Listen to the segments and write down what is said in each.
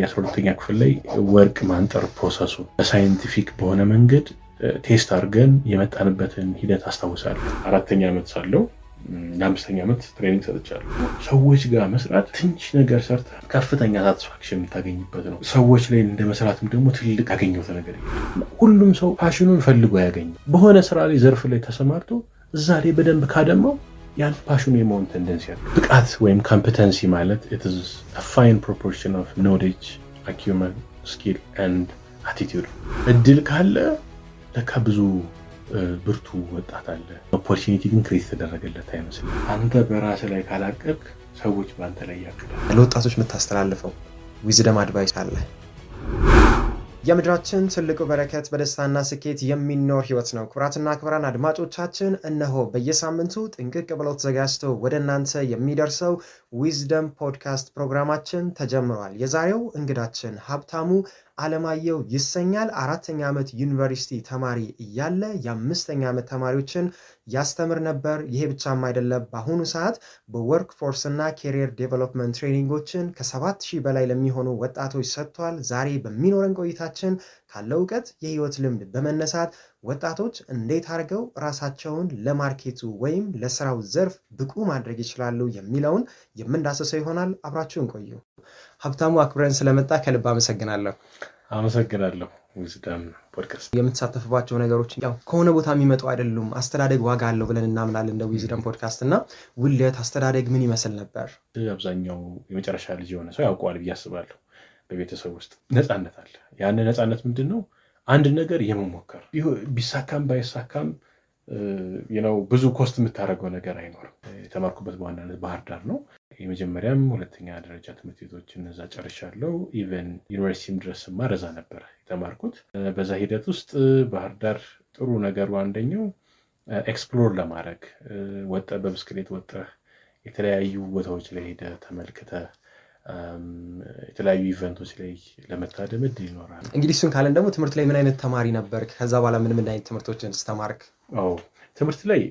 የ12ኛ ክፍል ላይ ወርቅ ማንጠር ፕሮሰሱ በሳይንቲፊክ በሆነ መንገድ ቴስት አድርገን የመጣንበትን ሂደት አስታውሳለሁ። 4ኛ ዓመት ሳለው ለ5ኛ ዓመት ትሬኒንግ ሰጥቻለሁ። ሰዎች ጋር መስራት ትንሽ ነገር ሰርተ ከፍተኛ ሳቲስፋክሽን የምታገኝበት ነው። ሰዎች ላይ እንደ መስራትም ደግሞ ትልቅ ያገኘሁት ነገር ሁሉም ሰው ፓሽኑን ፈልጎ ያገኘው በሆነ ስራ ላይ ዘርፍ ላይ ተሰማርቶ እዛ ላይ በደንብ ካደማው ያን ፓሽኑ የመሆን ቴንደንሲ ያለ ብቃት ወይም ኮምፒተንሲ ማለት it is a fine proportion of knowledge, acumen, skill and attitude። እድል ካለ ለካ ብዙ ብርቱ ወጣት አለ። ኦፖርቹኒቲ ግን ክሬት ተደረገለት አይመስልም። አንተ በራስህ ላይ ካላቀቅ ሰዎች በአንተ ላይ ያቅዳሉ። ለወጣቶች የምታስተላልፈው ዊዝደም አድቫይስ አለ? የምድራችን ትልቁ በረከት በደስታና ስኬት የሚኖር ህይወት ነው። ክቡራትና ክቡራን አድማጮቻችን እነሆ በየሳምንቱ ጥንቅቅ ብለው ተዘጋጅቶ ወደ እናንተ የሚደርሰው ዊዝደም ፖድካስት ፕሮግራማችን ተጀምሯል። የዛሬው እንግዳችን ሀብታሙ አለማየሁ ይሰኛል። 4ኛ ዓመት ዩኒቨርሲቲ ተማሪ እያለ የ5ኛ ዓመት ተማሪዎችን ያስተምር ነበር። ይሄ ብቻም አይደለም። በአሁኑ ሰዓት በወርክ ፎርስ እና ኬሪየር ዴቨሎፕመንት ትሬኒንጎችን ከ7000 በላይ ለሚሆኑ ወጣቶች ሰጥቷል። ዛሬ በሚኖረን ቆይታችን ካለው እውቀት የህይወት ልምድ በመነሳት ወጣቶች እንዴት አድርገው ራሳቸውን ለማርኬቱ ወይም ለስራው ዘርፍ ብቁ ማድረግ ይችላሉ የሚለውን የምንዳሰሰው ይሆናል። አብራችሁን ቆዩ። ሀብታሙ አክብረን ስለመጣ ከልብ አመሰግናለሁ። አመሰግናለሁ። ዊዝደም ፖድካስት የምትሳተፍባቸው ነገሮች ያው ከሆነ ቦታ የሚመጡ አይደሉም። አስተዳደግ ዋጋ አለው ብለን እናምናለን እንደ ዊዝደም ፖድካስት እና ውልደት አስተዳደግ ምን ይመስል ነበር? አብዛኛው የመጨረሻ ልጅ የሆነ ሰው ያውቀዋል ብዬ አስባለሁ። በቤተሰብ ውስጥ ነፃነት አለ። ያን ነፃነት ምንድን ነው? አንድ ነገር የመሞከር ቢሳካም ባይሳካም ብዙ ኮስት የምታደርገው ነገር አይኖርም። የተማርኩበት በዋናነት ባህር ዳር ነው። የመጀመሪያም 2ኛ ደረጃ ትምህርት ቤቶች እነዛ ጨርሻለሁ። ኢቨን ዩኒቨርሲቲም ድረስ ማረዛ ነበር የተማርኩት። በዛ ሂደት ውስጥ ባህር ዳር ጥሩ ነገሩ አንደኛው ኤክስፕሎር ለማድረግ በብስክሌት ወጥተህ የተለያዩ ቦታዎች ላይ ሄደህ ተመልክተህ የተለያዩ ኢቨንቶች ላይ ለመታደም እድል ይኖራል። እንግዲህ እሱን ካለን ደግሞ ትምህርት ላይ ምን አይነት ተማሪ ነበር? ከዛ በኋላ ምን አይነት ትምህርቶችን ስተማርክ? ትምህርት ላይ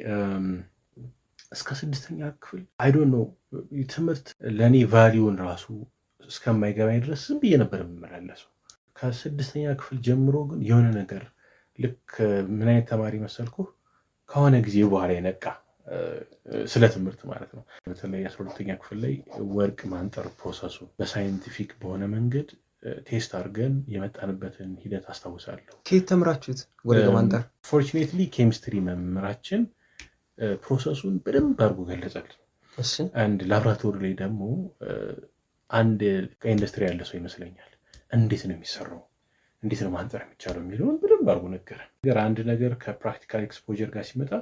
እስከ 6ኛ ክፍል አይ ዶንት ኖ ትምህርት ለእኔ ቫሊዩን ራሱ እስከማይገባኝ ድረስ ዝም ብዬ ነበር የምመላለሰው። ከ6ኛ ክፍል ጀምሮ ግን የሆነ ነገር ልክ ምን አይነት ተማሪ መሰልኩ ከሆነ ጊዜ በኋላ የነቃ ስለ ትምህርት ማለት ነው። በተለይ 12ኛ ክፍል ላይ ወርቅ ማንጠር ፕሮሰሱ በሳይንቲፊክ በሆነ መንገድ ቴስት አድርገን የመጣንበትን ሂደት አስታውሳለሁ። ከየት ተምራችሁት ወርቅ ማንጠር? ፎርቹኔትሊ ኬሚስትሪ መምህራችን ፕሮሰሱን በደንብ አድርጎ ገለጸልን። አንድ ላብራቶሪ ላይ ደግሞ አንድ ከኢንዱስትሪ ያለ ሰው ይመስለኛል እንዴት ነው የሚሰራው፣ እንዴት ነው ማንጠር የሚቻለው የሚለውን በደንብ አድርጎ ነገረን። አንድ ነገር ከፕራክቲካል ኤክስፖዠር ጋር ሲመጣ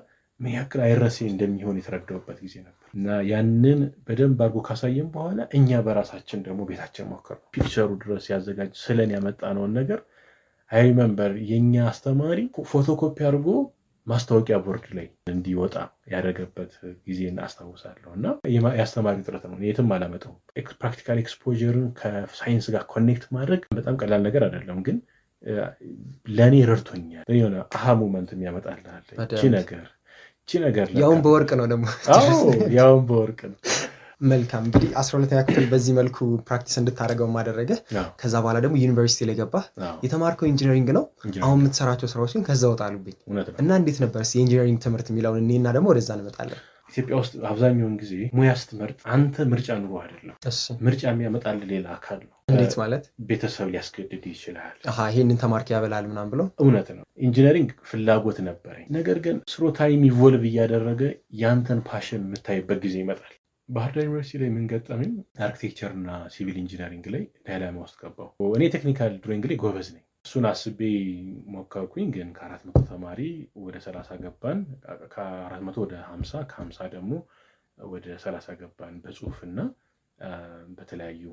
ምን ያክል አይረሴ እንደሚሆን የተረዳውበት ጊዜ ነበር እና ያንን በደንብ አድርጎ ካሳየን በኋላ እኛ በራሳችን ደግሞ ቤታችን ሞከር ነው። ፒክቸሩ ድረስ ያዘጋጅ ስለን ያመጣነውን ነገር አይ ሪመምበር የኛ አስተማሪ ፎቶኮፒ አድርጎ ማስታወቂያ ቦርድ ላይ እንዲወጣ ያደረገበት ጊዜን አስታውሳለሁ። እና የአስተማሪ ጥረት ነው፣ የትም አላመጣውም። ፕራክቲካል ኤክስፖዠርን ከሳይንስ ጋር ኮኔክት ማድረግ በጣም ቀላል ነገር አይደለም፣ ግን ለእኔ ረድቶኛል። የሆነ አሃ ሞመንት የሚያመጣልሃል እቺ ነገር ያውን በወርቅ ነው ደግሞ ያውን በወርቅ ነው። መልካም እንግዲህ 12ኛ ክፍል በዚህ መልኩ ፕራክቲስ እንድታደርገው ማደረገ። ከዛ በኋላ ደግሞ ዩኒቨርሲቲ ላይ ገባህ። የተማርከው ኢንጂነሪንግ ነው። አሁን የምትሰራቸው ስራዎች ግን ከዛ ወጣሉብኝ እና እንዴት ነበር የኢንጂነሪንግ ትምህርት የሚለውን እኔና ደግሞ ወደዛ እንመጣለን። ኢትዮጵያ ውስጥ አብዛኛውን ጊዜ ሙያ ስትመርጥ አንተ ምርጫ ኑሮ አይደለም፣ ምርጫ የሚያመጣልህ ሌላ አካል ነው። እንዴት ማለት? ቤተሰብ ሊያስገድድ ይችላል። ይሄንን ተማርክ ያበላል ምናምን ብሎ። እውነት ነው። ኢንጂነሪንግ ፍላጎት ነበረኝ፣ ነገር ግን ስሮ ታይም ኢቮልቭ እያደረገ ያንተን ፓሽን የምታይበት ጊዜ ይመጣል። ባህር ዳር ዩኒቨርሲቲ ላይ የምንገጠመኝ አርኪቴክቸር እና ሲቪል ኢንጂነሪንግ ላይ ዳይላማ ውስጥ ገባሁ። እኔ ቴክኒካል ድሮይንግ ላይ ጎበዝ ነኝ። እሱን አስቤ ሞከርኩኝ፣ ግን ከ400 ተማሪ ወደ 30 ገባን። ከ400 ወደ 50፣ ከ50 ደግሞ ወደ 30 ገባን። በጽሁፍና በተለያዩ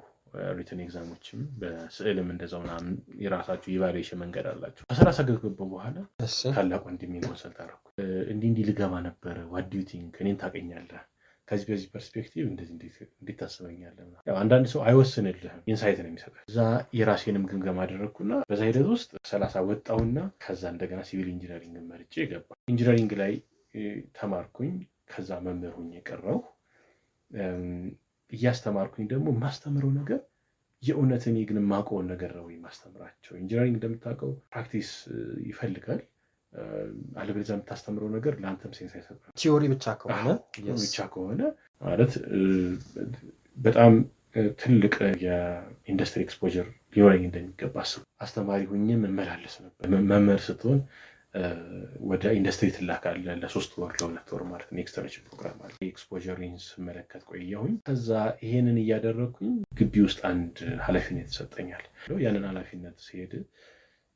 ሪትን ኤግዛሞችም በስዕልም እንደዛው ምናምን የራሳቸው ኢቫሉዌሽን መንገድ አላቸው። ከ30 ገባሁ በኋላ ታላቅ ወንድሜን ኮንሰልት አደረኩ። እንዲህ ልገባ ነበረ፣ ዋት ዱ ዩ ቲንክ እኔን ታውቀኛለህ፣ ከዚህ በዚህ ፐርስፔክቲቭ እንዴት ታስበኛለህ? አንዳንድ ሰው አይወስንልህም፣ ኢንሳይት ነው የሚሰጠህ። እዛ የራሴንም ግምገማ አደረግኩና በዛ ሂደት ውስጥ 30 ወጣውና ከዛ እንደገና ሲቪል ኢንጂነሪንግ መርጬ ገባ። ኢንጂነሪንግ ላይ ተማርኩኝ። ከዛ መምህር ሆኜ የቀረው እያስተማርኩኝ ደግሞ ማስተምረው ነገር የእውነት እኔ ግን የማውቀውን ነገር ነው ማስተምራቸው። ኢንጂነሪንግ እንደምታውቀው ፕራክቲስ ይፈልጋል። አለበለዚያ የምታስተምረው ነገር ለአንተም ሴንስ አይሰጥም። ቲዮሪ ብቻ ከሆነ ማለት በጣም ትልቅ የኢንዱስትሪ ኤክስፖዠር ሊኖረኝ እንደሚገባ አስብ። አስተማሪ ሆኜ መመላለስ ነበር። መምህር ስትሆን ወደ ኢንዱስትሪ ትላካለህ ለ3 ወር ለ2 ወር ማለት ነው። ኤክስተርንሺፕ ፕሮግራም አለ። ኤክስፖዠሪን ስመለከት ቆየሁኝ። ከዛ ይሄንን እያደረግኩኝ ግቢ ውስጥ አንድ ኃላፊነት ይሰጠኛል። ያንን ኃላፊነት ሲሄድ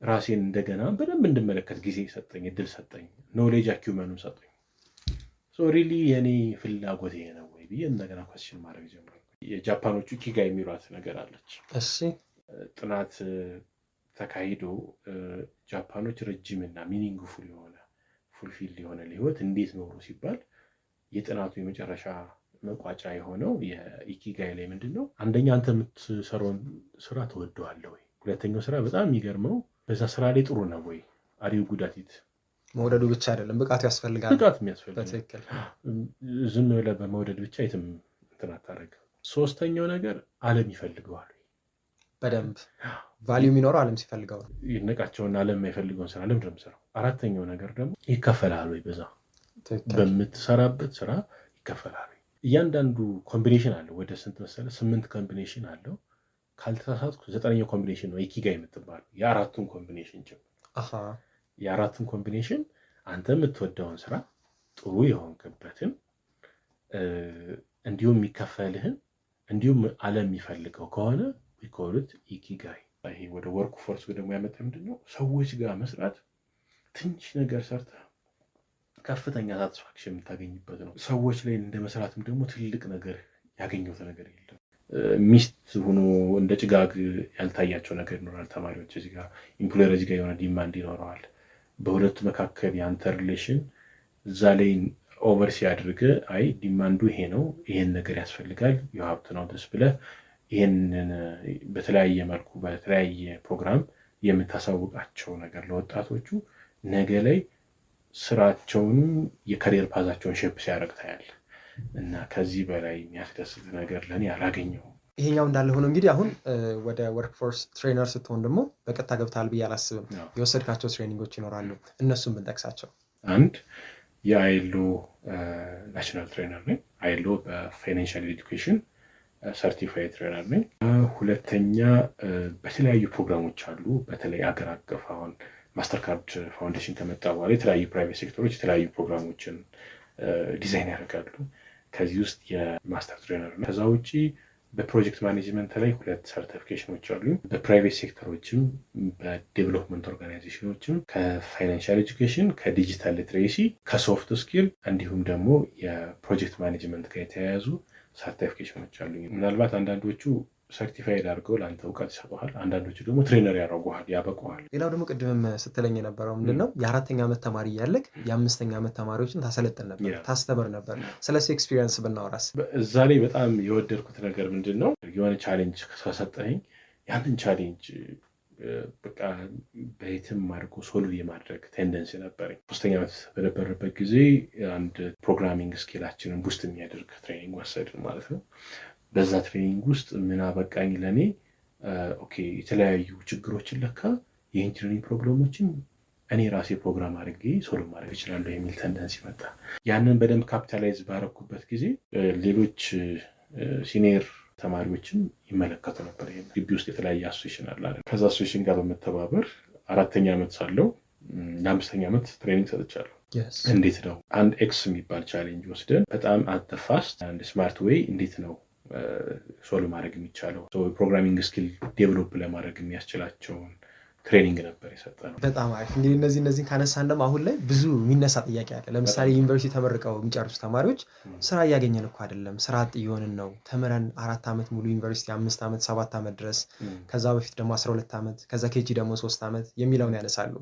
ራሴን እንደገና በደንብ እንድመለከት ጊዜ ሰጠኝ፣ እድል ሰጠኝ፣ ኖሌጅ አኪውመኑን ሰጠኝ። ሪሊ የኔ ፍላጎት ይሄ ነው ወይ ብዬ እንደገና ኮስችን ማድረግ ጀመርኩ። የጃፓኖቹ ኢኪጋ የሚሏት ነገር አለች። ጥናት ተካሂዶ ጃፓኖች ረጅምና ሚኒንግፉል የሆነ ፉልፊልድ የሆነ ህይወት እንዴት ኖሩ ሲባል የጥናቱ የመጨረሻ መቋጫ የሆነው የኢኪጋይ ላይ ምንድነው? አንደኛ አንተ የምትሰራውን ስራ ትወደዋለህ ወይ? ሁለተኛው ስራ በጣም የሚገርመው በዛ ስራ ላይ ጥሩ ነው ወይ? አሪው ጉዳቲት መውደዱ ብቻ አይደለም፣ ብቃቱ ያስፈልጋል። ብቃት የሚያስፈልጋል። በትክክል ዝም ብለህ በመውደድ ብቻ የትም እንትን አታደርግም። ሶስተኛው ነገር ዓለም ይፈልገዋል። በደንብ ቫልዩ የሚኖረው ዓለም ሲፈልገው ይነቃቸውና ዓለም የማይፈልገውን ስራ ለምንድን ነው የምትሰራው? አራተኛው ነገር ደግሞ ይከፈላል ወይ? በዛ በምትሰራበት ስራ ይከፈላል ወይ? እያንዳንዱ ኮምቢኔሽን አለው። ወደ ስንት መሰለህ? 8 ኮምቢኔሽን አለው። ካልተሳሳትኩ 9ኛው ኮምቢኔሽን ነው ኢኪጋ የምትባለው። የአራቱን ኮምቢኔሽን ጭምር የአራቱን ኮምቢኔሽን አንተ የምትወደውን ስራ ጥሩ የሆንክበትን እንዲሁም የሚከፈልህን እንዲሁም ዓለም የሚፈልገው ከሆነ ዊኮሉት ኢኪጋይ። ይሄ ወደ ወርክ ፎርስ ደግሞ ያመጣ ምንድነው? ሰዎች ጋር መስራት ትንሽ ነገር ሰርተ ከፍተኛ ሳቲስፋክሽን የምታገኝበት ነው። ሰዎች ላይ እንደ መስራትም ደግሞ ትልቅ ነገር ያገኘሁት ነገር የለም። ሚስት ሆኖ እንደ ጭጋግ ያልታያቸው ነገር ይኖራል። ተማሪዎች እዚህ ጋር ኢምፕሎየር እዚህ ጋር የሆነ ዲማንድ ይኖረዋል። በሁለቱ መካከል የአንተ ሪሌሽን እዛ ላይ ኦቨር ሲያድርግ አይ ዲማንዱ ይሄ ነው፣ ይሄን ነገር ያስፈልጋል፣ የሀብት ነው ደስ ብለህ ይሄንን በተለያየ መልኩ በተለያየ ፕሮግራም የምታሳውቃቸው ነገር ለወጣቶቹ ነገ ላይ ስራቸውንም የካሪየር ፓዛቸውን ሼፕ ሲያደርግ ታያለህ። እና ከዚህ በላይ የሚያስደስት ነገር ለእኔ አላገኘሁም። ይሄኛው እንዳለ ሆኖ እንግዲህ አሁን ወደ ወርክፎርስ ትሬነር ስትሆን ደግሞ በቀጥታ ገብተሃል ብዬ አላስብም። የወሰድካቸው ትሬኒንጎች ይኖራሉ፣ እነሱን ብንጠቅሳቸው። አንድ የአይሎ ናሽናል ትሬነር ነኝ። አይሎ በፋይናንሻል ኤዱኬሽን ሰርቲፋይድ ትሬነር ነኝ። ሁለተኛ በተለያዩ ፕሮግራሞች አሉ። በተለይ አገር አቀፍ አሁን ማስተርካርድ ፋውንዴሽን ከመጣ በኋላ የተለያዩ ፕራይቬት ሴክተሮች የተለያዩ ፕሮግራሞችን ዲዛይን ያደርጋሉ። ከዚህ ውስጥ የማስተር ትሬነር ነው። ከዛ ውጭ በፕሮጀክት ማኔጅመንት ላይ 2 ሰርቲፊኬሽኖች አሉ። በፕራይቬት ሴክተሮችም በዴቨሎፕመንት ኦርጋናይዜሽኖችም ከፋይናንሻል ኤጁኬሽን፣ ከዲጂታል ሊትሬሲ፣ ከሶፍት ስኪል እንዲሁም ደግሞ የፕሮጀክት ማኔጅመንት ጋር የተያያዙ ሰርቲፊኬሽኖች አሉ። ምናልባት አንዳንዶቹ ሰርቲፋይድ አድርገው ለአንተ እውቀት ይሰጡሃል፣ አንዳንዶቹ ደግሞ ትሬነር ያደርጉሃል፣ ያበቁሃል። ሌላው ደግሞ ቅድምም ስትለኝ የነበረው ምንድነው የ4ኛ ዓመት ተማሪ እያለቅ የ5ኛ ዓመት ተማሪዎችን ታሰለጥን ነበር፣ ታስተምር ነበር። ስለሱ ኤክስፒሪየንስ ብናወራስ? እዛ ላይ በጣም የወደድኩት ነገር ምንድን ነው? የሆነ ቻሌንጅ ከሰጠኝ ያንን ቻሌንጅ በቃ በየትም አድርጎ ሶልቭ የማድረግ ቴንደንሲ ነበረኝ። 3ኛ ዓመት በነበረበት ጊዜ አንድ ፕሮግራሚንግ ስኪላችንን ቡስት የሚያደርግ ትሬኒንግ ወሰድን ማለት ነው። በዛ ትሬኒንግ ውስጥ ምን አበቃኝ ለእኔ ኦኬ የተለያዩ ችግሮችን ለካ የኢንጂነሪንግ ፕሮብሌሞችን እኔ ራሴ ፕሮግራም አድርጌ ሶልቭ ማድረግ እችላለሁ የሚል ተንደንስ ይመጣ። ያንን በደንብ ካፒታላይዝ ባረኩበት ጊዜ ሌሎች ሲኒየር ተማሪዎችም ይመለከቱ ነበር። ይሄን ግቢ ውስጥ የተለያየ አሶሴሽን አለ። ከዛ አሶሴሽን ጋር በመተባበር 4ኛ ዓመት ሳለው ለ5ኛ ዓመት ትሬኒንግ ሰጥቻለሁ። እንዴት ነው አንድ ኤክስ የሚባል ቻሌንጅ ወስደን በጣም አት ፋስት አንድ ስማርት ዌይ እንዴት ነው ሶልቭ ማድረግ የሚቻለው ፕሮግራሚንግ ስኪል ዴቨሎፕ ለማድረግ የሚያስችላቸውን ትሬኒንግ ነበር የሰጠነው። በጣም አሪፍ። እንግዲህ እነዚህን ካነሳን ደግሞ አሁን ላይ ብዙ የሚነሳ ጥያቄ አለ። ለምሳሌ ዩኒቨርሲቲ ተመርቀው የሚጨርሱ ተማሪዎች ስራ እያገኘን እኮ አይደለም፣ ስራ አጥ እየሆንን ነው። ተምረን 4 ዓመት ሙሉ ዩኒቨርሲቲ 5 ዓመት 7 ዓመት ድረስ፣ ከዛ በፊት ደግሞ 12 ዓመት፣ ከዛ ኬጂ ደግሞ 3 ዓመት የሚለውን ያነሳሉ።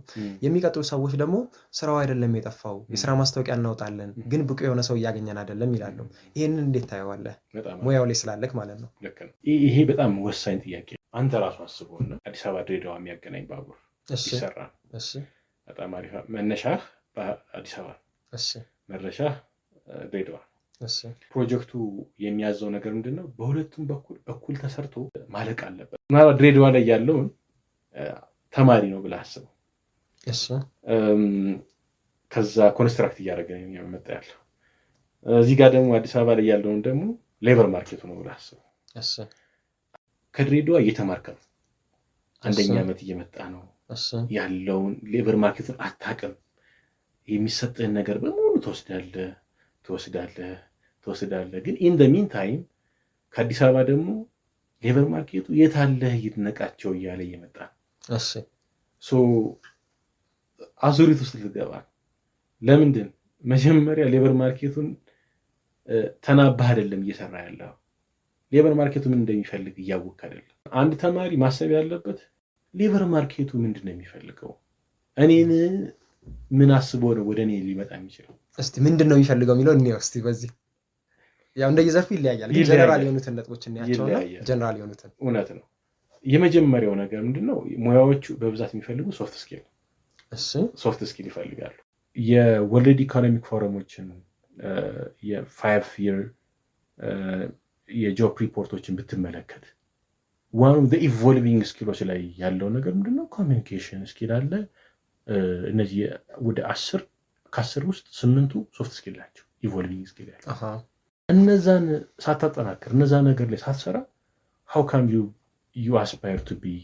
የሚቀጥሉ ሰዎች ደግሞ ስራው አይደለም የጠፋው፣ የስራ ማስታወቂያ እናውጣለን፣ ግን ብቁ የሆነ ሰው እያገኘን አይደለም ይላሉ። ይህንን እንዴት ታየዋለህ? ሙያው ላይ ስላለክ ማለት ነው። ይሄ በጣም ወሳኝ ጥያቄ። አንተ ራሱ አስበውና አዲስ አበባ ድሬዳዋ የሚያገናኝ ባቡር ይሰራ። በጣም አሪፍ። መነሻህ በአዲስ አበባ፣ መድረሻህ ድሬዳዋ። ፕሮጀክቱ የሚያዘው ነገር ምንድነው? በሁለቱም በኩል እኩል ተሰርቶ ማለቅ አለበት። ምናልባት ድሬዳዋ ላይ ያለውን ተማሪ ነው ብለህ አስበው። ከዛ ኮንስትራክት እያደረገ መጣ ያለው። እዚህ ጋር ደግሞ አዲስ አበባ ላይ ያለውን ደግሞ ሌበር ማርኬቱ ነው ብለህ አስበው። ከድሬዳዋ እየተማርከ ነው፣ አንደኛ ዓመት እየመጣ ነው ያለውን ሌበር ማርኬቱን አታውቅም። የሚሰጥህን ነገር በሙሉ ትወስዳለህ። ግን ኢን ደ ሚን ታይም ከአዲስ አበባ ደግሞ ሌበር ማርኬቱ የታለህ ይድነቃቸው እያለ እየመጣ ነው። አዙሪት ውስጥ ልትገባ። ለምንድን መጀመሪያ ሌበር ማርኬቱን ተናባህ አይደለም እየሰራ ያለው። ሌበር ማርኬቱ ምን እንደሚፈልግ እያወቅ አይደለም። አንድ ተማሪ ማሰብ ያለበት ሌበር ማርኬቱ ምንድን ነው የሚፈልገው? እኔን ምን አስቦ ነው ወደ እኔ ሊመጣ የሚችለው? እስቲ ምንድን ነው የሚፈልገው የሚለው እኔ እስቲ በዚህ ያው እንደየዘርፉ ይለያያል። ግን ጀነራል የሆኑትን ነጥቦች እናያቸውና ጀነራል የሆኑትን እውነት ነው። የመጀመሪያው ነገር ምንድነው? ሙያዎቹ በብዛት የሚፈልጉ ሶፍት ስኪል ነው። ሶፍት ስኪል ይፈልጋሉ። የወርልድ ኢኮኖሚክ ፎረሞችን የ5 year የጆብ ሪፖርቶችን ብትመለከት ዋን ኦፍ ዘ ኢቮልቪንግ ስኪሎች ላይ ያለው ነገር ምንድነው? ኮሚኒኬሽን ስኪል አለ። እነዚህ ወደ 10 ውስጥ 8ቱ ሶፍት ስኪል ናቸው፣ ኢቮልቪንግ ስኪል ያለው። እነዛን ሳታጠናክር እነዛ ነገር ላይ ሳትሰራ how come you aspire to be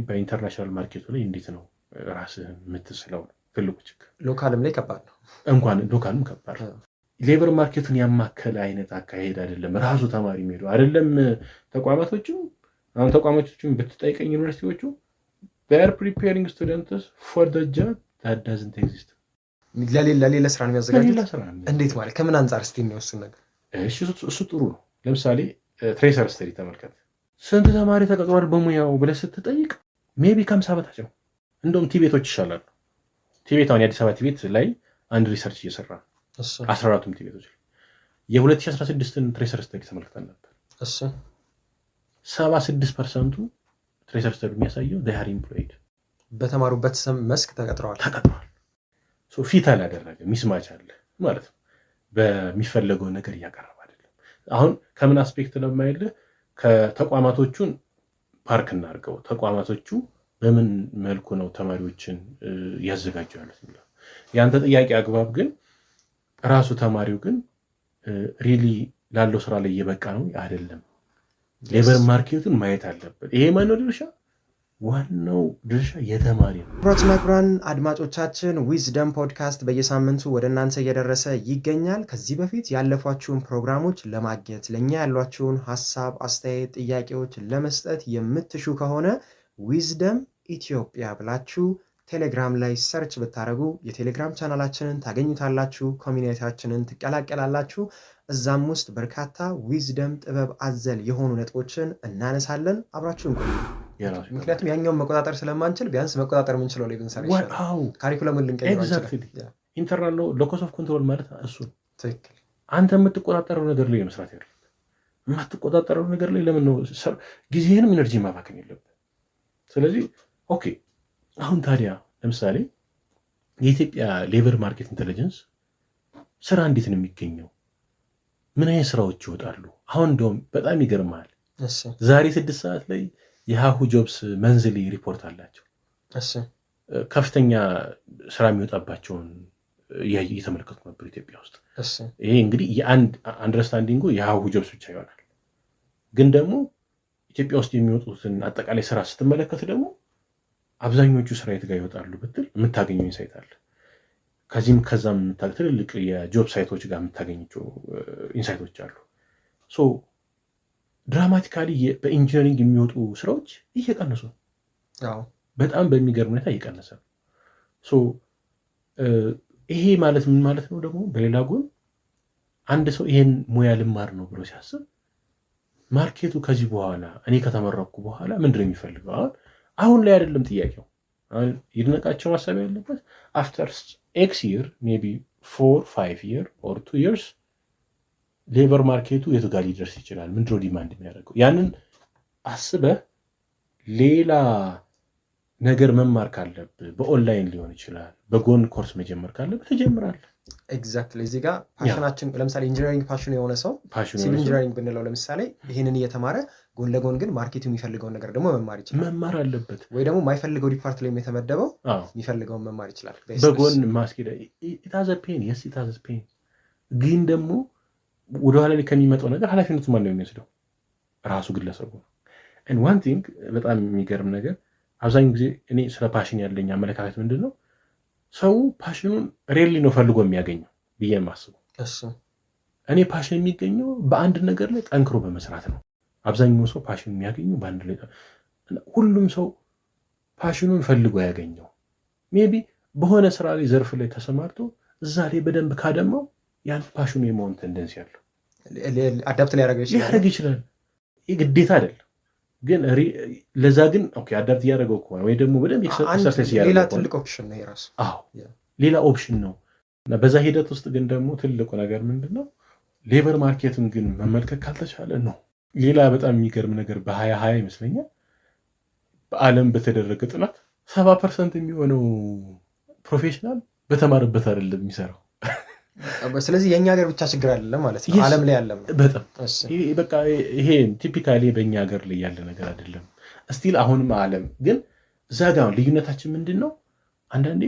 በኢንተርናሽናል ማርኬቱ ላይ እንዴት ነው ራስህን የምትስለው? ትልቁ ችግር ሎካልም ላይ ከባድ ነው። እንኳን ሎካልም ከባድ ነው። ሌበር ማርኬቱን ያማከለ አይነት አካሄድ አይደለም ራሱ ተማሪ የሚሄዱ አይደለም። ተቋማቶችም ብትጠይቀኝ ዩኒቨርሲቲዎቹ they are preparing students for the job that doesn't exist። ለሌላ ስራ ነው የሚያዘጋጁት። እንዴት ማለት ከምን አንጻር እስቲ ነው እሱ ነገር? እሱ ጥሩ ነው። ለምሳሌ ትሬሰር ስተዲ ተመልከት። ስንት ተማሪ ተቀጥሯል በሙያው ብለህ ስትጠይቅ ሜቢ ከ50 በታች ነው። እንደውም ቲቤቶች ይሻላሉ። ቲቤት አሁን የአዲስ አበባ ቲቤት ላይ አንድ ሪሰርች እየሰራ ነው። 14ቱም ቲቤቶች ላይ የ2016ን ትሬሰር ስተዲ ተመልክተን ነበር። 76% ትሬሰር ስተዲ የሚያሳየው they are employed፣ በተማሩበት መስክ ተቀጥረዋል። ፊት አላደረገ ሚስማች አለ ማለት ነው። በሚፈለገው ነገር እያቀረበ አይደለም። አሁን ከምን አስፔክት ነው የማይልህ? ከተቋማቶቹን ፓርክ እናድርገው። ተቋማቶቹ በምን መልኩ ነው ተማሪዎችን ያዘጋጁ ያሉት? ያንተ ጥያቄ አግባብ፣ ግን ራሱ ተማሪው ግን ሪሊ ላለው ስራ ላይ እየበቃ ነው አይደለም? ሌበር ማርኬቱን ማየት አለበት። ይሄ ማነው ድርሻ? ዋናው ድርሻ የተማሪ ነው። ክቡራትና ክቡራን አድማጮቻችን ዊዝደም ፖድካስት በየሳምንቱ ወደ እናንተ እየደረሰ ይገኛል። ከዚህ በፊት ያለፏችሁን ፕሮግራሞች ለማግኘት ለእኛ ያሏችሁን ሀሳብ፣ አስተያየት፣ ጥያቄዎች ለመስጠት የምትሹ ከሆነ ዊዝደም ኢትዮጵያ ብላችሁ ቴሌግራም ላይ ሰርች ብታደርጉ የቴሌግራም ቻናላችንን ታገኙታላችሁ። ኮሚኒቲያችንን ትቀላቀላላችሁ። እዛም ውስጥ በርካታ ዊዝደም ጥበብ አዘል የሆኑ ነጥቦችን እናነሳለን። አብራችሁን ቆዩ። ምክንያቱም ያኛውን መቆጣጠር ስለማንችል ቢያንስ መቆጣጠር የምንችለው ላይ ብንሰራ ይችላል። ካሪኩለሙን ልንቀይረው እንችላለን። ኢንተርናል ሎከስ ኦፍ ኮንትሮል ማለት እሱ ትክክል። አንተ የምትቆጣጠረው ነገር ላይ መስራት ያለብህ። የማትቆጣጠረው ነገር ላይ ለምን ነው ጊዜህንም ኢነርጂ ማባከን የለብህ። ስለዚህ ኦኬ፣ አሁን ታዲያ ለምሳሌ የኢትዮጵያ ሌበር ማርኬት ኢንተለጀንስ ስራ እንዴት ነው የሚገኘው? ምን አይነት ስራዎች ይወጣሉ? አሁን እንደውም በጣም ይገርማል። ዛሬ 6 ሰዓት ላይ የሃሁ ጆብስ መንዝሊ ሪፖርት አላቸው። ከፍተኛ ስራ የሚወጣባቸውን እየተመለከቱ ነበር ኢትዮጵያ ውስጥ። ይሄ እንግዲህ የአንድ አንደርስታንዲንጉ የሃሁ ጆብስ ብቻ ይሆናል። ግን ደግሞ ኢትዮጵያ ውስጥ የሚወጡትን አጠቃላይ ስራ ስትመለከት ደግሞ አብዛኞቹ ስራ የት ጋር ይወጣሉ ብትል የምታገኘው ኢንሳይት አለ። ከዚህም ከዛም ትልልቅ የጆብ ሳይቶች ጋር የምታገኘው ኢንሳይቶች አሉ። ድራማቲካሊ በኢንጂነሪንግ የሚወጡ ስራዎች እየቀነሱ ነው። በጣም በሚገርም ሁኔታ እየቀነሰ ነው። ይሄ ማለት ምን ማለት ነው? ደግሞ በሌላ ጎን አንድ ሰው ይሄን ሙያ ልማር ነው ብሎ ሲያስብ ማርኬቱ ከዚህ በኋላ እኔ ከተመረኩ በኋላ ምንድን ነው የሚፈልገው? አሁን ላይ አይደለም ጥያቄው። ይድነቃቸው ማሰብ ያለበት አፍተር ኤክስ ይር ሜይ ቢ 4 5 year or 2 years ሌበር ማርኬቱ የቱ ጋር ሊደርስ ይችላል? ምንድን ነው ዲማንድ የሚያደርገው? ያንን አስበህ ሌላ ነገር መማር ካለብህ በኦንላይን ሊሆን ይችላል፣ በጎን ኮርስ መጀመር ካለብህ ትጀምራለህ። ኤግዛክትሊ እዚህ ጋር ፓሽናችን ለምሳሌ ኢንጂነሪንግ ፓሽን የሆነ ሰው ሲቪል ኢንጂነሪንግ ብንለው ለምሳሌ ይህንን እየተማረ ጎን ለጎን ግን ማርኬቱ የሚፈልገውን ነገር ደግሞ መማር ይችላል፣ መማር አለበት። ወይ ደግሞ የማይፈልገው ዲፓርት ላይ የተመደበው የሚፈልገውን መማር ይችላል። በጎን ማስኬድ ኢታዘ ፔን የስ ኢታዘ ፔን ግን ደግሞ ወደኋላ ላይ ከሚመጣው ነገር ኃላፊነቱ ማን ነው የሚወስደው? ራሱ ግለሰቡ ነው። and one thing በጣም የሚገርም ነገር አብዛኛው ጊዜ እኔ ስለ ፓሽን ያለኝ አመለካከት ምንድን ነው፣ ሰው ፓሽኑን ሬሊ ነው ፈልጎ የሚያገኘው ብዬ የማስበው። እኔ ፓሽን የሚገኘው በአንድ ነገር ላይ ጠንክሮ በመስራት ነው። አብዛኛው ሰው ፓሽን የሚያገኘው በአንድ ላይ፣ ሁሉም ሰው ፓሽኑን ፈልጎ ያገኘው ሜቢ በሆነ ስራ ላይ ዘርፍ ላይ ተሰማርቶ እዛ ላይ በደንብ ካደማው ያን ፓሽኑ የመሆን ቴንደንሲ ያለው አዳፕት ሊያደርግ ይችላል። ግዴታ አይደለም ግን ለዛ ግን ኦኬ አዳፕት እያደረገው ከሆነ ወይ ደግሞ በደንብ ኤክሰርሳይዝ ያደረገው ሌላ ትልቅ ኦፕሽን ነው የራሱ። ሌላ ኦፕሽን ነው። እና በዛ ሂደት ውስጥ ግን ደግሞ ትልቁ ነገር ምንድነው ሌበር ማርኬቱን ግን መመልከት ካልተቻለ ነው። ሌላ በጣም የሚገርም ነገር በ2020 ይመስለኛል በዓለም በተደረገ ጥናት 70% የሚሆነው ፕሮፌሽናል በተማረበት አይደለም የሚሰራው። ስለዚህ የኛ ሀገር ብቻ ችግር አይደለም ማለት ነው፣ ዓለም ላይ ያለ በጣም በቃ ይሄ ቲፒካሊ በእኛ ሀገር ላይ ያለ ነገር አይደለም። ስቲል አሁንም ዓለም ግን እዛ ጋር ልዩነታችን ምንድነው? አንዳንዴ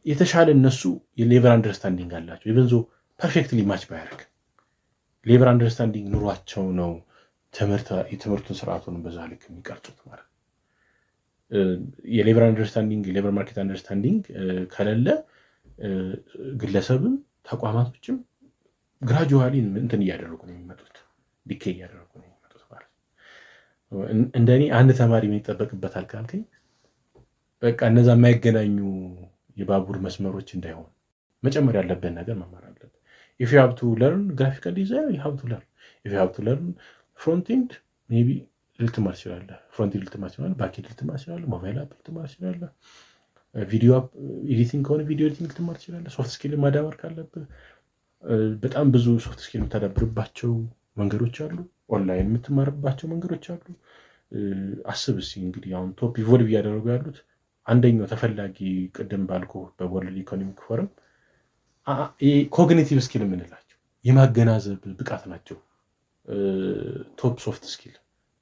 የተሻለ እነሱ የሌቨር አንደርስታንዲንግ አላቸው። ኢቨንዞ ፐርፌክትሊ ማች ባያደርግ ሌቨር አንደርስታንዲንግ ኑሯቸው ነው የትምህርቱን ስርዓቱን በዛ ልክ የሚቀርጹት ማለት ነው። የሌቨር አንደርስታንዲንግ የሌቨር ማርኬት አንደርስታንዲንግ ከሌለ ግለሰብም ተቋማቶችም ግራጁዋሊ እንትን እያደረጉ ነው የሚመጡት፣ ዲኬ እያደረጉ ነው የሚመጡት ማለት ነው። እንደኔ አንድ ተማሪ ምን ይጠበቅበታል ካልከኝ በቃ እነዛ የማይገናኙ የባቡር መስመሮች እንዳይሆን መጨመር ያለብን ነገር መማር አለብን። if you have to learn graphical design you have to learn. if you have to learn front end maybe ልትማር ትችላለህ፣ ፍሮንት ኤንድ ልትማር ትችላለህ፣ ባክ ኤንድ ልትማር ትችላለህ፣ ሞባይል አፕ ልትማር ትችላለህ፣ ቪዲዮ ኤዲቲንግ ከሆነ ቪዲዮ ኤዲቲንግ ልትማር ትችላለህ። ሶፍት ስኪል ማዳበር ካለብህ በጣም ብዙ ሶፍት ስኪል የምታዳብርባቸው መንገዶች አሉ፣ ኦንላይን የምትማርባቸው መንገዶች አሉ። አስብ እስኪ እንግዲህ አሁን ቶፕ ኢቮልቭ እያደረጉ ያሉት አንደኛው ተፈላጊ ቅድም ባልኩ በወርልድ ኢኮኖሚክ ፎረም ኮግኒቲቭ ስኪል የምንላቸው የማገናዘብ ብቃት ናቸው። ቶፕ ሶፍት ስኪል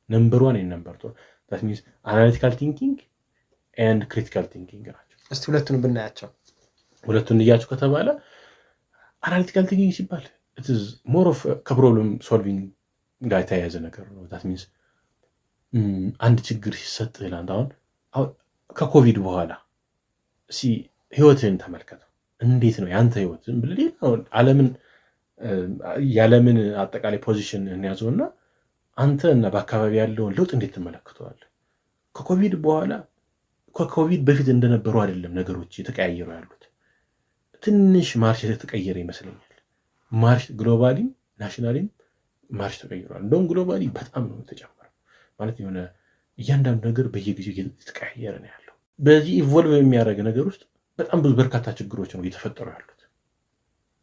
ነምበር 1 እና ነምበር 2 that means analytical thinking and critical thinking ናቸው። እስቲ ሁለቱን ብናያቸው። ሁለቱን ልያቸው ከተባለ analytical thinking ሲባል it is more of ከፕሮብለም ሶልቪንግ ጋር የተያያዘ ነገር ነው። that means አንድ ችግር ሲሰጥህ አሁን ከኮቪድ በኋላ ህይወትህን ተመልከተው። እንዴት ነው ያንተ ህይወት? ዝም ብለህ ዓለምን ያለምን አጠቃላይ ፖዚሽን እንያዘውና አንተ እና በአካባቢ ያለውን ለውጥ እንዴት ትመለከተዋለህ? ከኮቪድ በኋላ ከኮቪድ በፊት እንደነበሩ አይደለም ነገሮች የተቀያየሩ ያሉት። ትንሽ ማርሽ የተቀየረ ይመስለኛል። ማርሽ ግሎባሊ ናሽናሊም ማርሽ ተቀይሯል። እንደውም ግሎባሊ በጣም ነው የተጨመረው። ማለት የሆነ እያንዳንዱ ነገር በየጊዜው የተቀያየረ ነው ያለው። በዚህ ኢቮልቭ የሚያደርግ ነገር ውስጥ በጣም ብዙ በርካታ ችግሮች ነው እየተፈጠሩ ያሉት።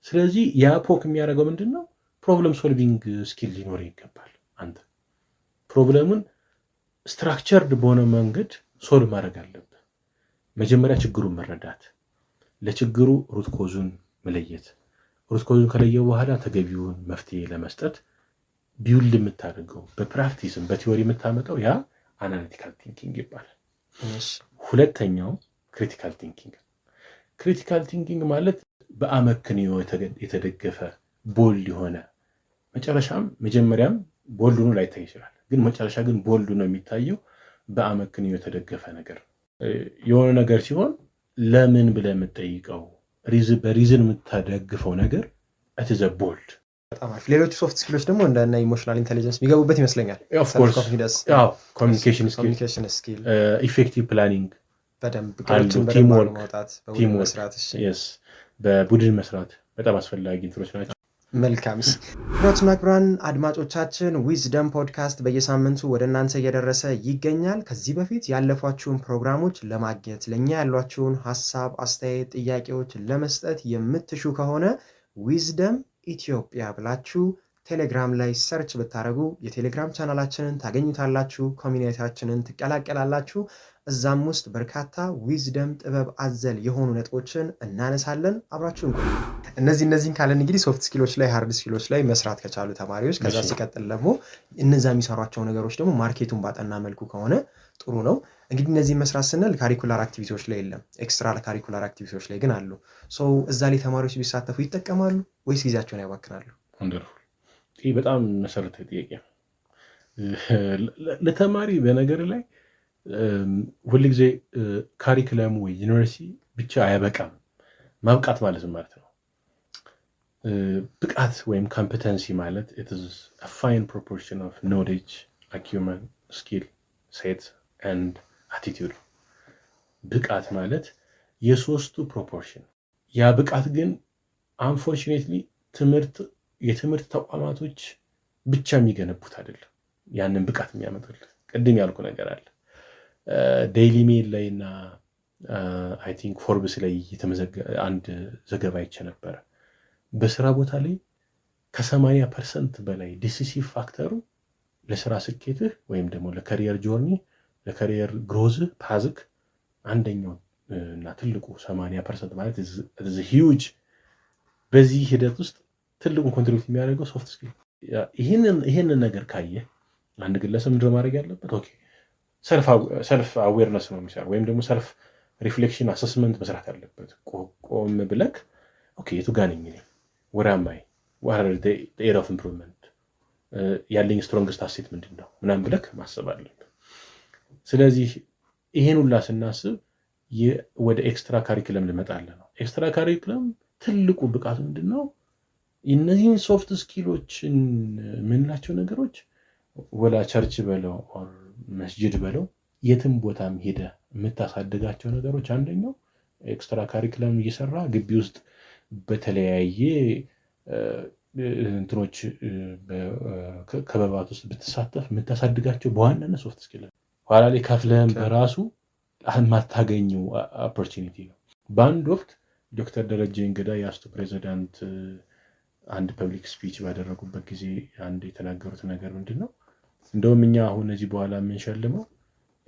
ስለዚህ ያ ፖክ የሚያደርገው ምንድነው? ፕሮብለም ሶልቪንግ ስኪል ሊኖር ይገባል። አንተ ፕሮብለሙን ስትራክቸርድ በሆነ መንገድ ሶልቭ ማድረግ አለብህ። መጀመሪያ ችግሩን መረዳት፣ ለችግሩ ሩት ኮዙን መለየት፣ ሩት ኮዙን ከለየው በኋላ ተገቢውን መፍትሄ ለመስጠት ቢውልድ የምታደርገው በፕራክቲስም በቲዮሪ የምታመጣው ያ አናሊቲካል ቲንኪንግ ይባላል። ሁለተኛው ክሪቲካል ቲንኪንግ። ክሪቲካል ቲንኪንግ ማለት በአመክንዮ የተደገፈ ቦልድ የሆነ መጨረሻም መጀመሪያም ቦልድ ሆኖ ላይታይ ይችላል፣ ግን መጨረሻ ግን ቦልድ ነው የሚታየው። በአመክንዮ የተደገፈ ነገር የሆነ ነገር ሲሆን ለምን ብለህ የምትጠይቀው በሪዝን የምታደግፈው ነገር እትዘ ቦልድ። በጣም አሪፍ። ሌሎቹ ሶፍት ስኪሎች ደግሞ እንደና ኢሞሽናል ኢንተለጀንስ የሚገቡበት ይመስለኛል። ኮሚኒኬሽን ስኪል፣ ኢፌክቲቭ ፕላኒንግ፣ በደንብ ግሮችን በደንብ ማውጣት፣ በቡድን መስራት፣ በቡድን መስራት በጣም አስፈላጊ እንትሮች ናቸው። መልካም። ክቡራትና ክቡራን አድማጮቻችን ዊዝደም ፖድካስት በየሳምንቱ ወደ እናንተ እየደረሰ ይገኛል። ከዚህ በፊት ያለፏችሁን ፕሮግራሞች ለማግኘት ለእኛ ያሏችሁን ሀሳብ፣ አስተያየት፣ ጥያቄዎች ለመስጠት የምትሹ ከሆነ ዊዝደም ኢትዮጵያ ብላችሁ ቴሌግራም ላይ ሰርች ብታደርጉ የቴሌግራም ቻናላችንን ታገኙታላችሁ። ኮሚኒቲያችንን ትቀላቀላላችሁ። እዛም ውስጥ በርካታ ዊዝደም ጥበብ አዘል የሆኑ ነጥቦችን እናነሳለን። አብራችሁን ቆዩ። እነዚህን ካለን እንግዲህ ሶፍት ስኪሎች ላይ ሃርድ ስኪሎች ላይ መስራት ከቻሉ ተማሪዎች ከዛ ሲቀጥል ደግሞ እነዛ የሚሰሯቸው ነገሮች ደግሞ ማርኬቱን ባጠና መልኩ ከሆነ ጥሩ ነው። እንግዲህ እነዚህ መስራት ስንል ካሪኩላር አክቲቪቲዎች ላይ የለም፣ ኤክስትራ ካሪኩላር አክቲቪቲዎች ላይ ግን አሉ። እዛ ላይ ተማሪዎች ቢሳተፉ ይጠቀማሉ ወይስ ጊዜያቸውን ያባክናሉ? ይህ በጣም መሰረታዊ ጥያቄ ነው። ለተማሪ በነገር ላይ ሁልጊዜ ካሪክለሙ ወይ ዩኒቨርሲቲ ብቻ አያበቃም። ማብቃት ማለት ነው ብቃት ወይም ኮምፒተንሲ ማለት it is a fine proportion of knowledge, acumen, skill, set and attitude። ብቃት ማለት የሶስቱ ፕሮፖርሽን። ያ ብቃት ግን unfortunately የትምህርት ተቋማቶች ብቻ የሚገነቡት አይደለም። ያንን ብቃት የሚያመጡልን ቅድም ያልኩ ነገር አለ። ዴይሊ ሜል ላይ እና አይ ቲንክ ፎርብስ ላይ አንድ ዘገባ አይቼ ነበረ። በስራ ቦታ ላይ ከ80% በላይ ዲሲሲቭ ፋክተሩ ለስራ ስኬትህ ወይም ደግሞ ለካሪየር ጆርኒ ለካሪየር ግሮዝህ ፓዝክ አንደኛው እና ትልቁ 80% ማለት ሂውጅ። በዚህ ሂደት ውስጥ ትልቁን ኮንትሪቢዩት የሚያደርገው ሶፍት ስኪል። ይህንን ነገር ካየ አንድ ግለሰብ ምንድን ማድረግ ያለበት? ኦኬ ሰልፍ አዌርነስ ነው የሚሰራ ወይም ደግሞ ሰልፍ ሪፍሌክሽን አሰስመንት መስራት ያለበት። ቆም ብለክ ኦኬ የቱ ጋር ነኝ እኔ? where am I? what are the area of improvement? ያለኝ ስትሮንግስት አሴት ምንድን ነው ምናምን ብለክ ማሰብ አለበት። ስለዚህ ይሄን ሁላ ስናስብ ወደ ኤክስትራ ካሪኩለም ልመጣለ ነው። ኤክስትራ ካሪኩለም ትልቁ ብቃት ምንድን ነው? እነዚህን ሶፍት ስኪሎችን የምንላቸው ነገሮች ወላ ቸርች በለው ኦር መስጂድ በለው የትም ቦታም ሄደ የምታሳድጋቸው ነገሮች አንደኛው ኤክስትራ ካሪኩለም እየሰራ ግቢ ውስጥ በተለያየ እንትኖች ከበባት ውስጥ ብትሳተፍ የምታሳድጋቸው በዋናነት ሶፍት ስኪል ነው። ኋላ ላይ ከፍለህም በራሱ የማታገኘው ኦፖርቹኒቲ ነው። በአንድ ወቅት ዶክተር ደረጀ እንግዳ የአስቱ ፕሬዚዳንት አንድ ፐብሊክ ስፒች ባደረጉበት ጊዜ አንድ የተናገሩት ነገር ምንድን ነው? እንደውም እኛ አሁን እዚህ በኋላ የምንሸልመው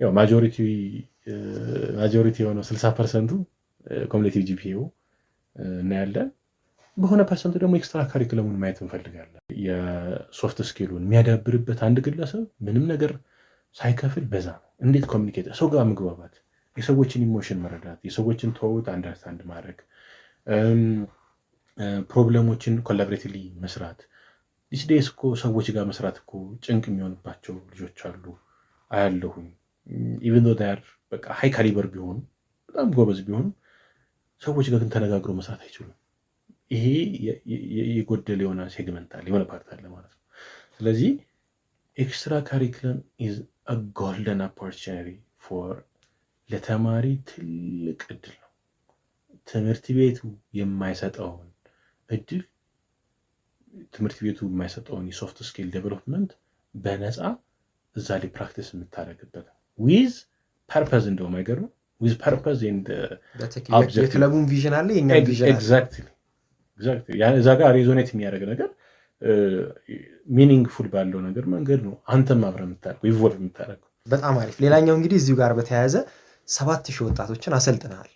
ያው ማጆሪቲ የሆነው 60% ኮሙሌቲቭ ጂፒኤው እናያለን። በሆነ ፐርሰንቱ ደግሞ ኤክስትራ ካሪኩለሙን ማየት እንፈልጋለን። የሶፍት ስኪሉን የሚያዳብርበት አንድ ግለሰብ ምንም ነገር ሳይከፍል በዛ ነው። እንዴት ኮሚኒኬት፣ ሰው ጋር መግባባት፣ የሰዎችን ኢሞሽን መረዳት፣ የሰዎችን ተውት አንደርስታንድ ማድረግ፣ ፕሮብለሞችን ኮላቦሬቲቭሊ መስራት። ዲስ ዴይስ እኮ ሰዎች ጋር መስራት እኮ ጭንቅ የሚሆንባቸው ልጆች አሉ አያለሁኝ። ኢቨን ዶ ዳር በቃ ሃይ ካሊበር ቢሆኑ በጣም ጎበዝ ቢሆኑ ሰዎች ጋር ግን ተነጋግሮ መስራት አይችሉም። ይሄ የጎደለ የሆነ ሴግመንት አለ፣ የሆነ ፓርት አለ ማለት ነው። ስለዚህ ኤክስትራ ካሪኩለም ኢዝ አ ጎልደን ኦፖርቹኒቲ ፎር ለተማሪ ትልቅ እድል ነው። ትምህርት ቤቱ የማይሰጠውን እድል ትምህርት ቤቱ የማይሰጠውን የሶፍት ስኪል ዴቨሎፕመንት በነፃ እዛ ላይ ፕራክቲስ የምታደርግበት ዊዝ ፐርፐዝ። እንደውም አይገርምም? ዊዝ ፐርፐዝ የክለቡን ቪዥን አለ፣ የኛ ቪዥን አለ። ኤግዛክትሊ እዛ ጋር ሬዞኔት የሚያደርግ ነገር ሚኒንግፉል ባለው ነገር መንገድ ነው አንተም አብረህ የምታደርገው ኢቮልቭ የምታደርገው። በጣም አሪፍ። ሌላኛው እንግዲህ እዚሁ ጋር በተያያዘ 7000 ወጣቶችን አሰልጥነሃል።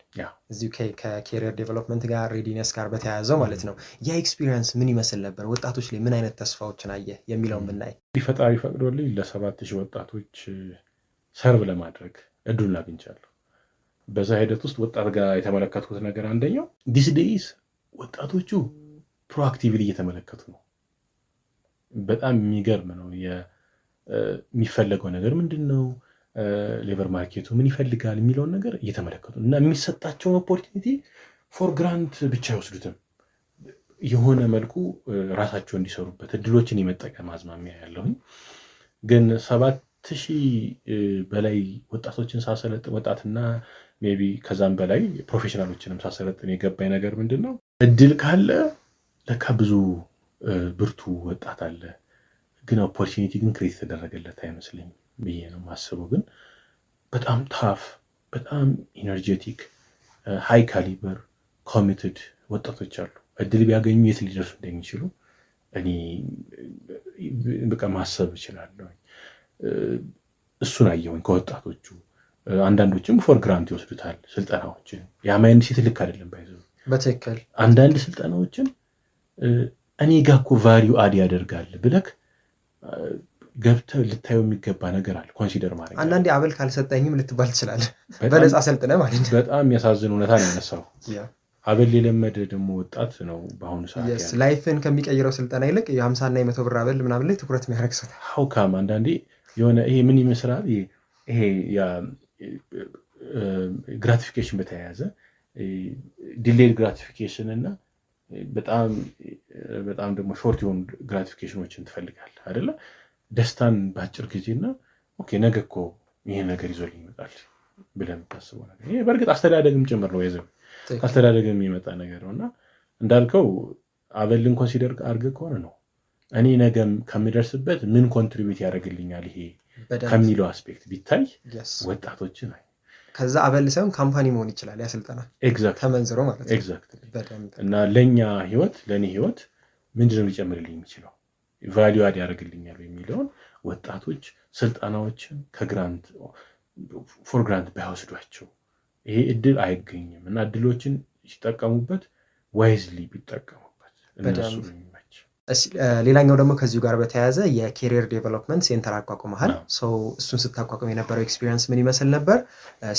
እዚሁ ከኬሪየር ዴቨሎፕመንት ጋር ሬዲነስ ጋር በተያያዘው ማለት ነው። ያ ኤክስፒሪየንስ ምን ይመስል ነበር? ወጣቶች ላይ ምን አይነት ተስፋዎችን አየህ የሚለውን ብናይ። ፈጣሪ ፈቅዶልኝ ለ7000 ወጣቶች ሰርቭ ለማድረግ እድሉን አግኝቻለሁ። በዛ ሂደት ውስጥ ወጣት ጋር የተመለከትኩት ነገር አንደኛው ዲስ ዴይስ ወጣቶቹ ፕሮአክቲቭሊ እየተመለከቱ ነው። በጣም የሚገርም ነው። የሚፈለገው ነገር ምንድን ነው፣ ሌበር ማርኬቱ ምን ይፈልጋል የሚለውን ነገር እየተመለከቱ እና የሚሰጣቸውን ኦፖርቹኒቲ ፎር ግራንት ብቻ አይወስዱትም። የሆነ መልኩ ራሳቸው እንዲሰሩበት እድሎችን የመጠቀም አዝማሚያ ያለሁኝ። ግን 7000 በላይ ወጣቶችን ሳሰለጥን ወጣትና ሜይ ቢ ከዛም በላይ ፕሮፌሽናሎችንም ሳሰለጥን የገባኝ ነገር ምንድን ነው፣ እድል ካለ ለካ ብዙ ብርቱ ወጣት አለ። ግን ኦፖርቹኒቲ ግን ክሬት የተደረገለት አይመስለኝም ብዬ ነው የማስበው። ግን በጣም ታፍ፣ በጣም ኢነርጄቲክ፣ ሃይ ካሊበር ኮሚትድ ወጣቶች አሉ። እድል ቢያገኙ የት ሊደርሱ እንደሚችሉ እኔ በቃ ማሰብ እችላለሁ። እሱን አየሁኝ ከወጣቶቹ። አንዳንዶችም ፎር ግራንት ይወስዱታል ስልጠናዎችን። ያ ማይንድ ሴት ልክ አይደለም። ባይዘው በትክክል አንዳንድ ስልጠናዎችን እኔ ጋር እኮ ቫሊዩ አድ ያደርጋል ብለክ ገብተህ ልታየው የሚገባ ነገር አለ። ኮንሲደር ማድረግ አንዳንዴ አበል ካልሰጠኝም ልትባል ትችላለህ በነፃ ሰልጥነህ ማለት ነው። በጣም የሚያሳዝን እውነታ ነው ያነሳው። አበል የለመደ ደግሞ ወጣት ነው በአሁኑ ሰዓት ላይፍን ከሚቀይረው ስልጠና ይልቅ የ50 እና የ100 ብር አበል ምናምን ላይ ትኩረት የሚያደርግ ሰው ሀው ካም አንዳንዴ የሆነ ይሄ ምን ይመስላል ይሄ ግራቲፊኬሽን በተያያዘ ዲሌድ ግራቲፊኬሽን እና በጣም ደግሞ ሾርት የሆኑ ግራቲፊኬሽኖችን ትፈልጋለህ አይደለ? ደስታን በአጭር ጊዜና ኦኬ ነገ እኮ ይሄ ነገር ይዞልኝ ይመጣል ብለህ የምታስበው ነገር ይሄ በእርግጥ አስተዳደግም ጭምር ነው። የዘው አስተዳደግ የሚመጣ ነገር ነው። እና እንዳልከው አበልን ኮንሲደር አድርገህ ከሆነ ነው እኔ ነገም ከሚደርስበት ምን ኮንትሪቢዩት ያደርግልኛል ይሄ ከሚለው አስፔክት ቢታይ ወጣቶችን ከዛ አበል ሳይሆን ካምፓኒ መሆን ይችላል ያስልጠናል ተመንዝሮ ማለት ነው። እና ለእኛ ህይወት ለእኔ ህይወት ምንድነው ሊጨምርልኝ የሚችለው ቫሊዩ አድ ያደርግልኛል የሚለውን ወጣቶች ስልጠናዎችን ከግራንት ፎር ግራንት ባይወስዷቸው ይሄ እድል አይገኝም። እና እድሎችን ሲጠቀሙበት ዋይዝሊ ቢጠቀሙበት እነሱ ነው የሚመች። ሌላኛው ደግሞ ከዚሁ ጋር በተያያዘ የኬሪየር ዴቨሎፕመንት ሴንተር አቋቁመሃል። እሱን ስታቋቁም የነበረው ኤክስፒሪየንስ ምን ይመስል ነበር?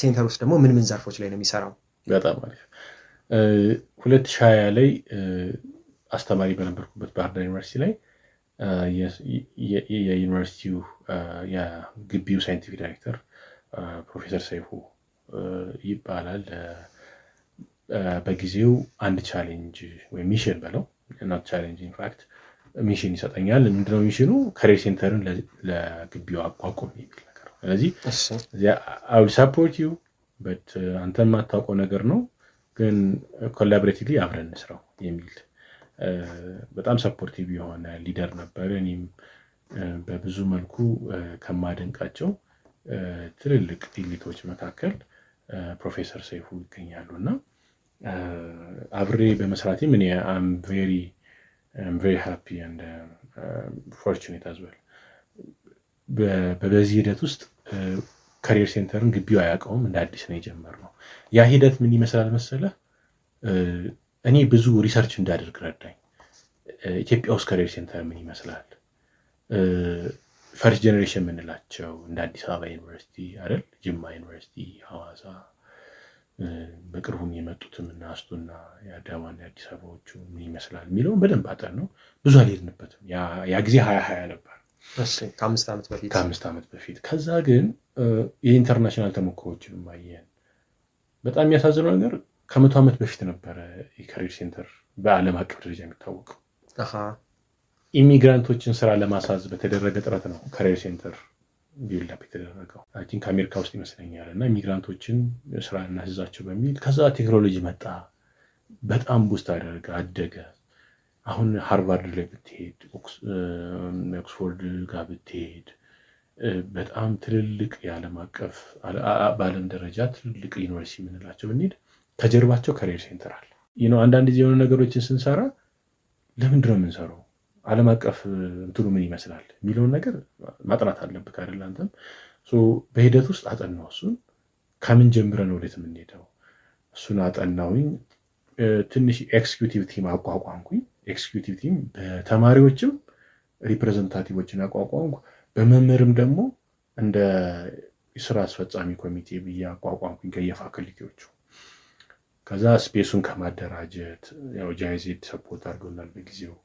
ሴንተር ውስጥ ደግሞ ምን ዘርፎች ላይ ነው የሚሰራው? በጣም አሪፍ 2020 ላይ አስተማሪ በነበርኩበት ባህር ዳር ዩኒቨርሲቲ ላይ የዩኒቨርሲቲው የግቢው ሳይንቲፊክ ዳይሬክተር ፕሮፌሰር ሰይፉ ይባላል። በጊዜው አንድ ቻሌንጅ ወይም ሚሽን በለው እናት ቻሌንጅ ኢንፋክት ሚሽን ይሰጠኛል። ምንድነው ሚሽኑ? ከሪየር ሴንተርን ለግቢው አቋቁም የሚል ነገር ነው። ስለዚህ I will support you but አንተ የማታውቀው ነገር ነው ግን ኮላቦሬቲቭሊ አብረን እንስራው የሚል በጣም ሰፖርቲቭ የሆነ ሊደር ነበር። እኔም በብዙ መልኩ ከማደንቃቸው ትልልቅ ኢሊቶች መካከል ፕሮፌሰር ሰይፉ ይገኛሉ። እና አብሬ በመስራቴ ምን I'm very happy and fortunate as well። በዚህ ሂደት ውስጥ ካሪየር ሴንተርን ግቢው አያውቀውም፣ እንደ አዲስ ነው የጀመርነው። ያ ሂደት ምን ይመስላል መሰለህ? እኔ ብዙ ሪሰርች እንዳደርግ ረዳኝ። ኢትዮጵያ ውስጥ ካሪየር ሴንተር ምን ይመስላል፣ ፈርስት ጀነሬሽን የምንላቸው እንደ አዲስ አበባ ዩኒቨርሲቲ አይደል፣ ጅማ ዩኒቨርሲቲ፣ ሐዋሳ በቅርቡም የመጡትም እና አስቶና የአዳማና የአዲስ አበባዎቹ ምን ይመስላል የሚለውን በደንብ አጠን ነው። ብዙ አልሄድንበትም። ያ ጊዜ 2020 ነበር፣ ከ5 ዓመት በፊት። ከዛ ግን የኢንተርናሽናል ተሞክሮዎችን ማየን። በጣም የሚያሳዝነው ነገር ከ100 ዓመት በፊት ነበረ የካሪየር ሴንተር በዓለም አቀፍ ደረጃ የሚታወቀው። ኢሚግራንቶችን ስራ ለማሳዝ በተደረገ ጥረት ነው ካሪየር ሴንተር ቢልዳፕ የተደረገው። አይ ቲንክ አሜሪካ ውስጥ ይመስለኛል። እና ኢሚግራንቶችን ስራ እናስይዛቸው በሚል ከዛ ቴክኖሎጂ መጣ፣ በጣም ቡስት አደገ። አሁን ሃርቫርድ ላይ ብትሄድ፣ ኦክስፎርድ ጋር ብትሄድ በጣም ትልልቅ የዓለም አቀፍ በዓለም ደረጃ ትልልቅ ዩኒቨርሲቲ የምንላቸው ብንሄድ ከጀርባቸው ካሪየር ሴንተር አለ። አንዳንድ ጊዜ የሆነ ነገሮችን ስንሰራ ለምንድን ነው የምንሰራው፣ ዓለም አቀፍ እንትኑ ምን ይመስላል የሚለውን ነገር ማጥናት አለብህ አይደል? አንተም በሂደት ውስጥ አጠናው። እሱን ከምን ጀምረን ወዴት የምንሄደው እሱን አጠናውኝ። ትንሽ ኤክስኪዩቲቭ ቲም አቋቋምኩኝ። ኤክስኪዩቲቭ ቲም በተማሪዎችም ሪፕሬዘንታቲቮችን አቋቋምኩ፣ በመምህርም ደግሞ እንደ ስራ አስፈጻሚ ኮሚቴ ብዬ አቋቋምኩኝ ከየፋክልቲዎቹ። ከዛ ስፔሱን ከማደራጀት ጃይዜድ ሰፖርት አድርገውናል በጊዜው።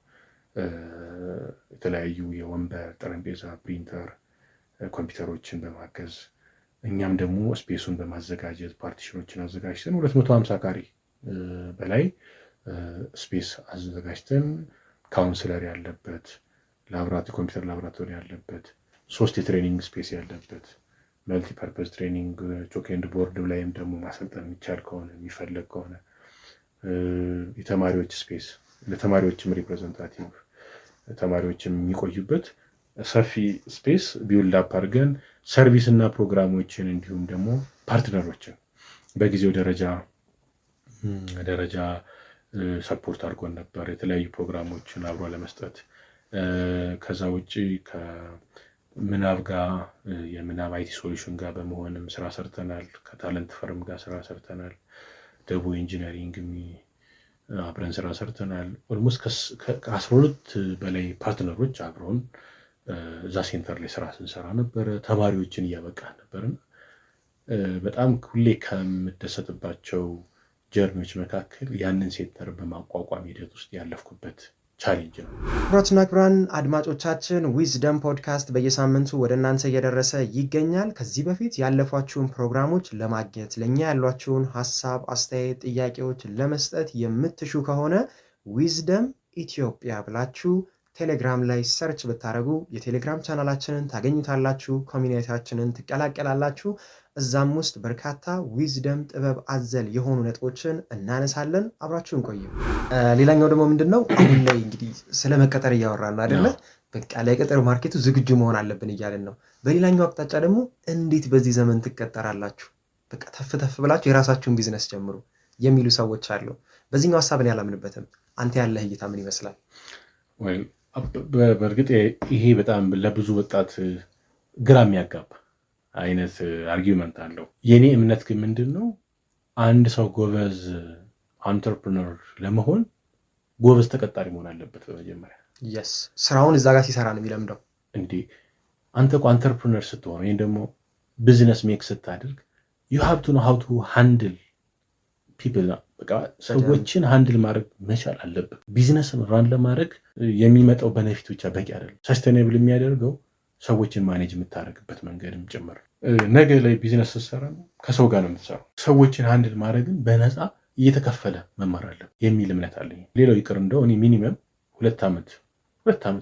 የተለያዩ የወንበር፣ ጠረጴዛ፣ ፕሪንተር፣ ኮምፒውተሮችን በማገዝ እኛም ደግሞ ስፔሱን በማዘጋጀት ፓርቲሽኖችን አዘጋጅተን 250 ካሬ በላይ ስፔስ አዘጋጅተን ካውንስለር ያለበት፣ ኮምፒውተር ላቦራቶሪ ያለበት፣ 3 የትሬኒንግ ስፔስ ያለበት፣ መልቲፐርፐዝ ትሬኒንግ ቾክ ኤንድ ቦርድ ላይም ደግሞ ማሰልጠን የሚቻል ከሆነ የሚፈለግ ከሆነ የተማሪዎች ስፔስ፣ ለተማሪዎችም ሪፕሬዘንታቲቭ ተማሪዎችም የሚቆዩበት ሰፊ ስፔስ ቢውልድ አፕ አድርገን ሰርቪስ እና ፕሮግራሞችን እንዲሁም ደግሞ ፓርትነሮችን በጊዜው ደረጃ ሰፖርት አድርጎን ነበር፣ የተለያዩ ፕሮግራሞችን አብሮ ለመስጠት። ከዛ ውጭ ምናብ ጋር የምናብ አይቲ ሶሉሽን ጋር በመሆንም ስራ ሰርተናል። ከታለንት ፈርም ጋር ስራ ሰርተናል። ደቡ ኢንጂነሪንግ አብረን ስራ ሰርተናል። ኦልሞስት ከ12 በላይ ፓርትነሮች አብረውን እዛ ሴንተር ላይ ስራ ስንሰራ ነበረ። ተማሪዎችን እያበቃን ነበርን። በጣም ሁሌ ከምደሰትባቸው ጀርኒዎች መካከል ያንን ሴንተር በማቋቋም ሂደት ውስጥ ያለፍኩበት ቻሌንጅ ነው። ክቡራትና ክቡራን አድማጮቻችን ዊዝደም ፖድካስት በየሳምንቱ ወደ እናንተ እየደረሰ ይገኛል። ከዚህ በፊት ያለፏችሁን ፕሮግራሞች ለማግኘት ለእኛ ያሏችሁን ሀሳብ፣ አስተያየት፣ ጥያቄዎች ለመስጠት የምትሹ ከሆነ ዊዝደም ኢትዮጵያ ብላችሁ ቴሌግራም ላይ ሰርች ብታደርጉ የቴሌግራም ቻናላችንን ታገኙታላችሁ። ኮሚኒቲያችንን ትቀላቀላላችሁ። እዛም ውስጥ በርካታ ዊዝደም ጥበብ አዘል የሆኑ ነጥቦችን እናነሳለን። አብራችሁን ቆዩ። ሌላኛው ደግሞ ምንድነው አሁን ላይ እንግዲህ ስለ መቀጠር እያወራን ነው አይደለ? በቃ ለቅጥር ማርኬቱ ዝግጁ መሆን አለብን እያልን ነው። በሌላኛው አቅጣጫ ደግሞ እንዴት በዚህ ዘመን ትቀጠራላችሁ? በቃ ተፍ ተፍ ብላችሁ የራሳችሁን ቢዝነስ ጀምሩ የሚሉ ሰዎች አሉ። በዚህኛው ሀሳብ እኔ አላምንበትም። አንተ ያለህ እይታ ምን ይመስላል? በእርግጥ ይሄ በጣም ለብዙ ወጣት ግራ የሚያጋባ አይነት አርጊውመንት አለው። የኔ እምነት ግን ምንድነው አንድ ሰው ጎበዝ አንተርፕረነር ለመሆን ጎበዝ ተቀጣሪ መሆን አለበት። በመጀመሪያ የስ ስራውን እዛ ጋር ሲሰራ ነው የሚለምደው። እንዴ አንተ እኮ አንተርፕረነር ስትሆን ወይም ደግሞ ቢዝነስ ሜክ ስታደርግ you have to know how to handle people። በቃ ሰዎችን ሃንድል ማድረግ መቻል አለበት። ቢዝነስን ራን ለማድረግ የሚመጣው በነፊት ብቻ በቂ አይደለም። ሰስቴኔብል የሚያደርገው ሰዎችን ማኔጅ የምታደርግበት መንገድም ጭምር። ነገ ላይ ቢዝነስ ስትሰራ ከሰው ጋር ነው የምትሰራው። ሰዎችን ሃንድል ማድረግን በነፃ እየተከፈለ መማር አለብን የሚል እምነት አለኝ። ሌላው ይቅር እንደው እኔ ሚኒመም 2 ዓመት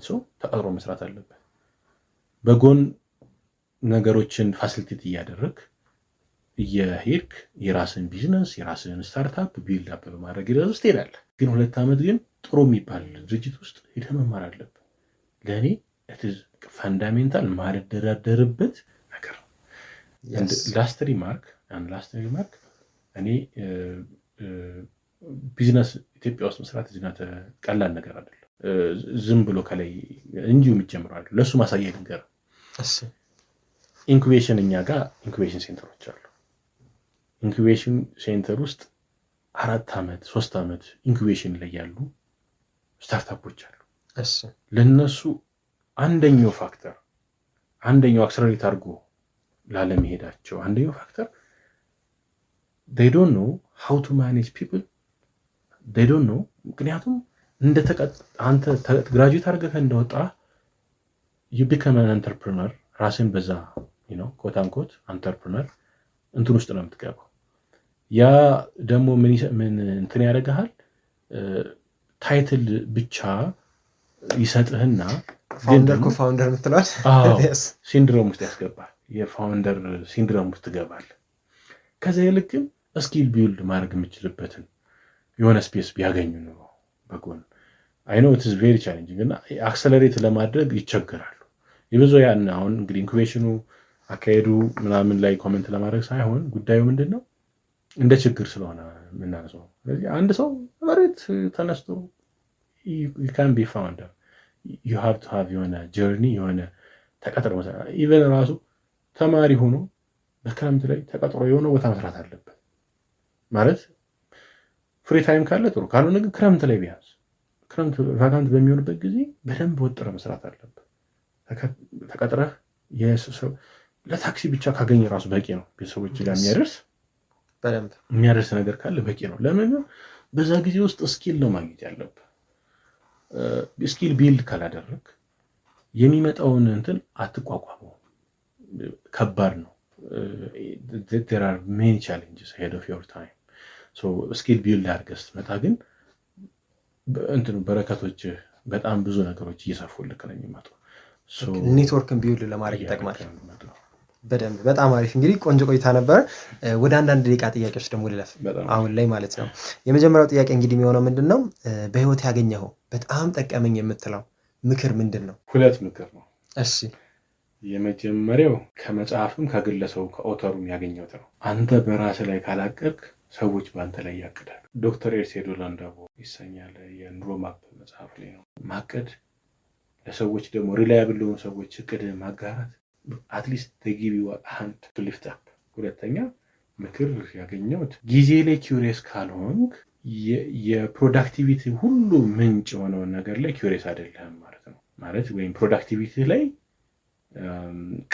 ሰው ተቀጥሮ መስራት አለበት። በጎን ነገሮችን ፋሲሊቴት እያደረግ እየሄድክ የራስን ቢዝነስ የራስን ስታርታፕ ቢልድ አፕ በማድረግ ሂደት ውስጥ ትሄዳለህ። ግን 2 ዓመት ግን ጥሩ የሚባል ድርጅት ውስጥ ሄደህ መማር አለብህ። ለእኔ ፈንዳሜንታል ማልደራደርበት ነገር ነው። ላስት ሪማርክ እኔ ቢዝነስ ኢትዮጵያ ውስጥ መስራት ዝናተ ቀላል ነገር አይደለም። ዝም ብሎ ከላይ እንዲሁ የሚጀምረው አይደለም። ለሱ ማሳየት ነገር ኢንኩቤሽን እኛ ጋር ኢንኩቤሽን ሴንተሮች አሉ። ኢንኩቤሽን ሴንተር ውስጥ 4 ዓመት 3 ዓመት ኢንኩቤሽን ላይ ያሉ ስታርታፖች አሉ። ለነሱ አንደኛው አክሰለሬት አድርጎ ላለመሄዳቸው አንደኛው ፋክተር they don't know how to manage people they don't know። ምክንያቱም አንተ ግራጁዌት አድርገህ እንደወጣ you become an entrepreneur ራስን በዛ ኮት አንኮት አንተርፕረነር እንትን ውስጥ ነው የምትገባው። ያ ደግሞ ምን እንትን ያደርግሃል ታይትል ብቻ ይሰጥህና ፋውንደር ኮፋውንደር ምትሏል ሲንድሮም ውስጥ ያስገባል። የፋውንደር ሲንድሮም ውስጥ ትገባለህ። ከዛ ይልቅ ስኪል ቢልድ ማድረግ የምችልበትን የሆነ ስፔስ ቢያገኙ ነው በጎን አይ ኖ ኢትስ ቬሪ ቻሌንጂንግ እና አክሰለሬት ለማድረግ ይቸገራሉ። የብዙ ያን አሁን እንግዲህ ኢንኩቤሽኑ አካሄዱ ምናምን ላይ ኮሜንት ለማድረግ ሳይሆን ጉዳዩ ምንድነው እንደ ችግር ስለሆነ የምናነሳው። ስለዚህ አንድ ሰው መሬት ተነስቶ you can be founder you have to have የሆነ ጀርኒ የሆነ ተቀጥሮ መስራት ኢቨን ራሱ ተማሪ ሆኖ በክረምት ላይ ተቀጥሮ የሆነ ቦታ መስራት አለበት ማለት ፍሪ ታይም ካለ ጥሩ፣ ካልሆነ ግን ክረምት ላይ ቢያንስ ክረምት ቫካንት በሚሆንበት ጊዜ በደንብ ወጥረህ መስራት አለበት። ተቀጥረህ የሰው ለታክሲ ብቻ ካገኘ ራሱ በቂ ነው። ቤተሰቦች ጋር የሚያደርስ ነገር ካለ በቂ ነው። ለምን በዛ ጊዜ ውስጥ ስኪል ነው ማግኘት ያለብህ። ስኪል ቢልድ ካላደረግ የሚመጣውን እንትን አትቋቋመው። ከባድ ነው። there are many challenges ahead of your time so skill build አድርገህ ስትመጣ ግን እንትኑ በረከቶች በጣም ብዙ ነገሮች እየሰፉልህ ነው የሚመጣው። ኔትወርክን ቢውልድ ለማድረግ ይጠቅማል። በደንብ በጣም አሪፍ። እንግዲህ ቆንጆ ቆይታ ነበር። ወደ አንዳንድ ደቂቃ ጥያቄዎች ደግሞ ልለፍ አሁን ላይ ማለት ነው። የመጀመሪያው ጥያቄ እንግዲህ የሚሆነው ምንድነው በህይወት ያገኘኸው በጣም ጠቀመኝ የምትለው ምክር ምንድነው? 2 ምክር ነው። እሺ የመጀመሪያው ከመጽሐፍም ከግለሰቡ ከኦተሩም ያገኘሁት ነው። አንተ በራስህ ላይ ካላቀድክ ሰዎች በአንተ ላይ ያቅዳሉ። ዶክተር ኤርሴዶ ላንዳቦ ይሰኛል የኑሮ ማፕ መጽሐፍ ላይ ነው። ማቀድ ለሰዎች ደግሞ ሪላያብል ለሆኑ ሰዎች እቅድ ማጋራት አትሊስት ተጊቢ አንድ ሊፍት አፕ። ሁለተኛ ምክር ያገኘሁት ጊዜ ላይ ኪውሪየስ ካልሆንክ የፕሮዳክቲቪቲ ሁሉ ምንጭ የሆነውን ነገር ላይ ኪውሪየስ አይደለም ማለት ነው። ማለት ወይም ፕሮዳክቲቪቲ ላይ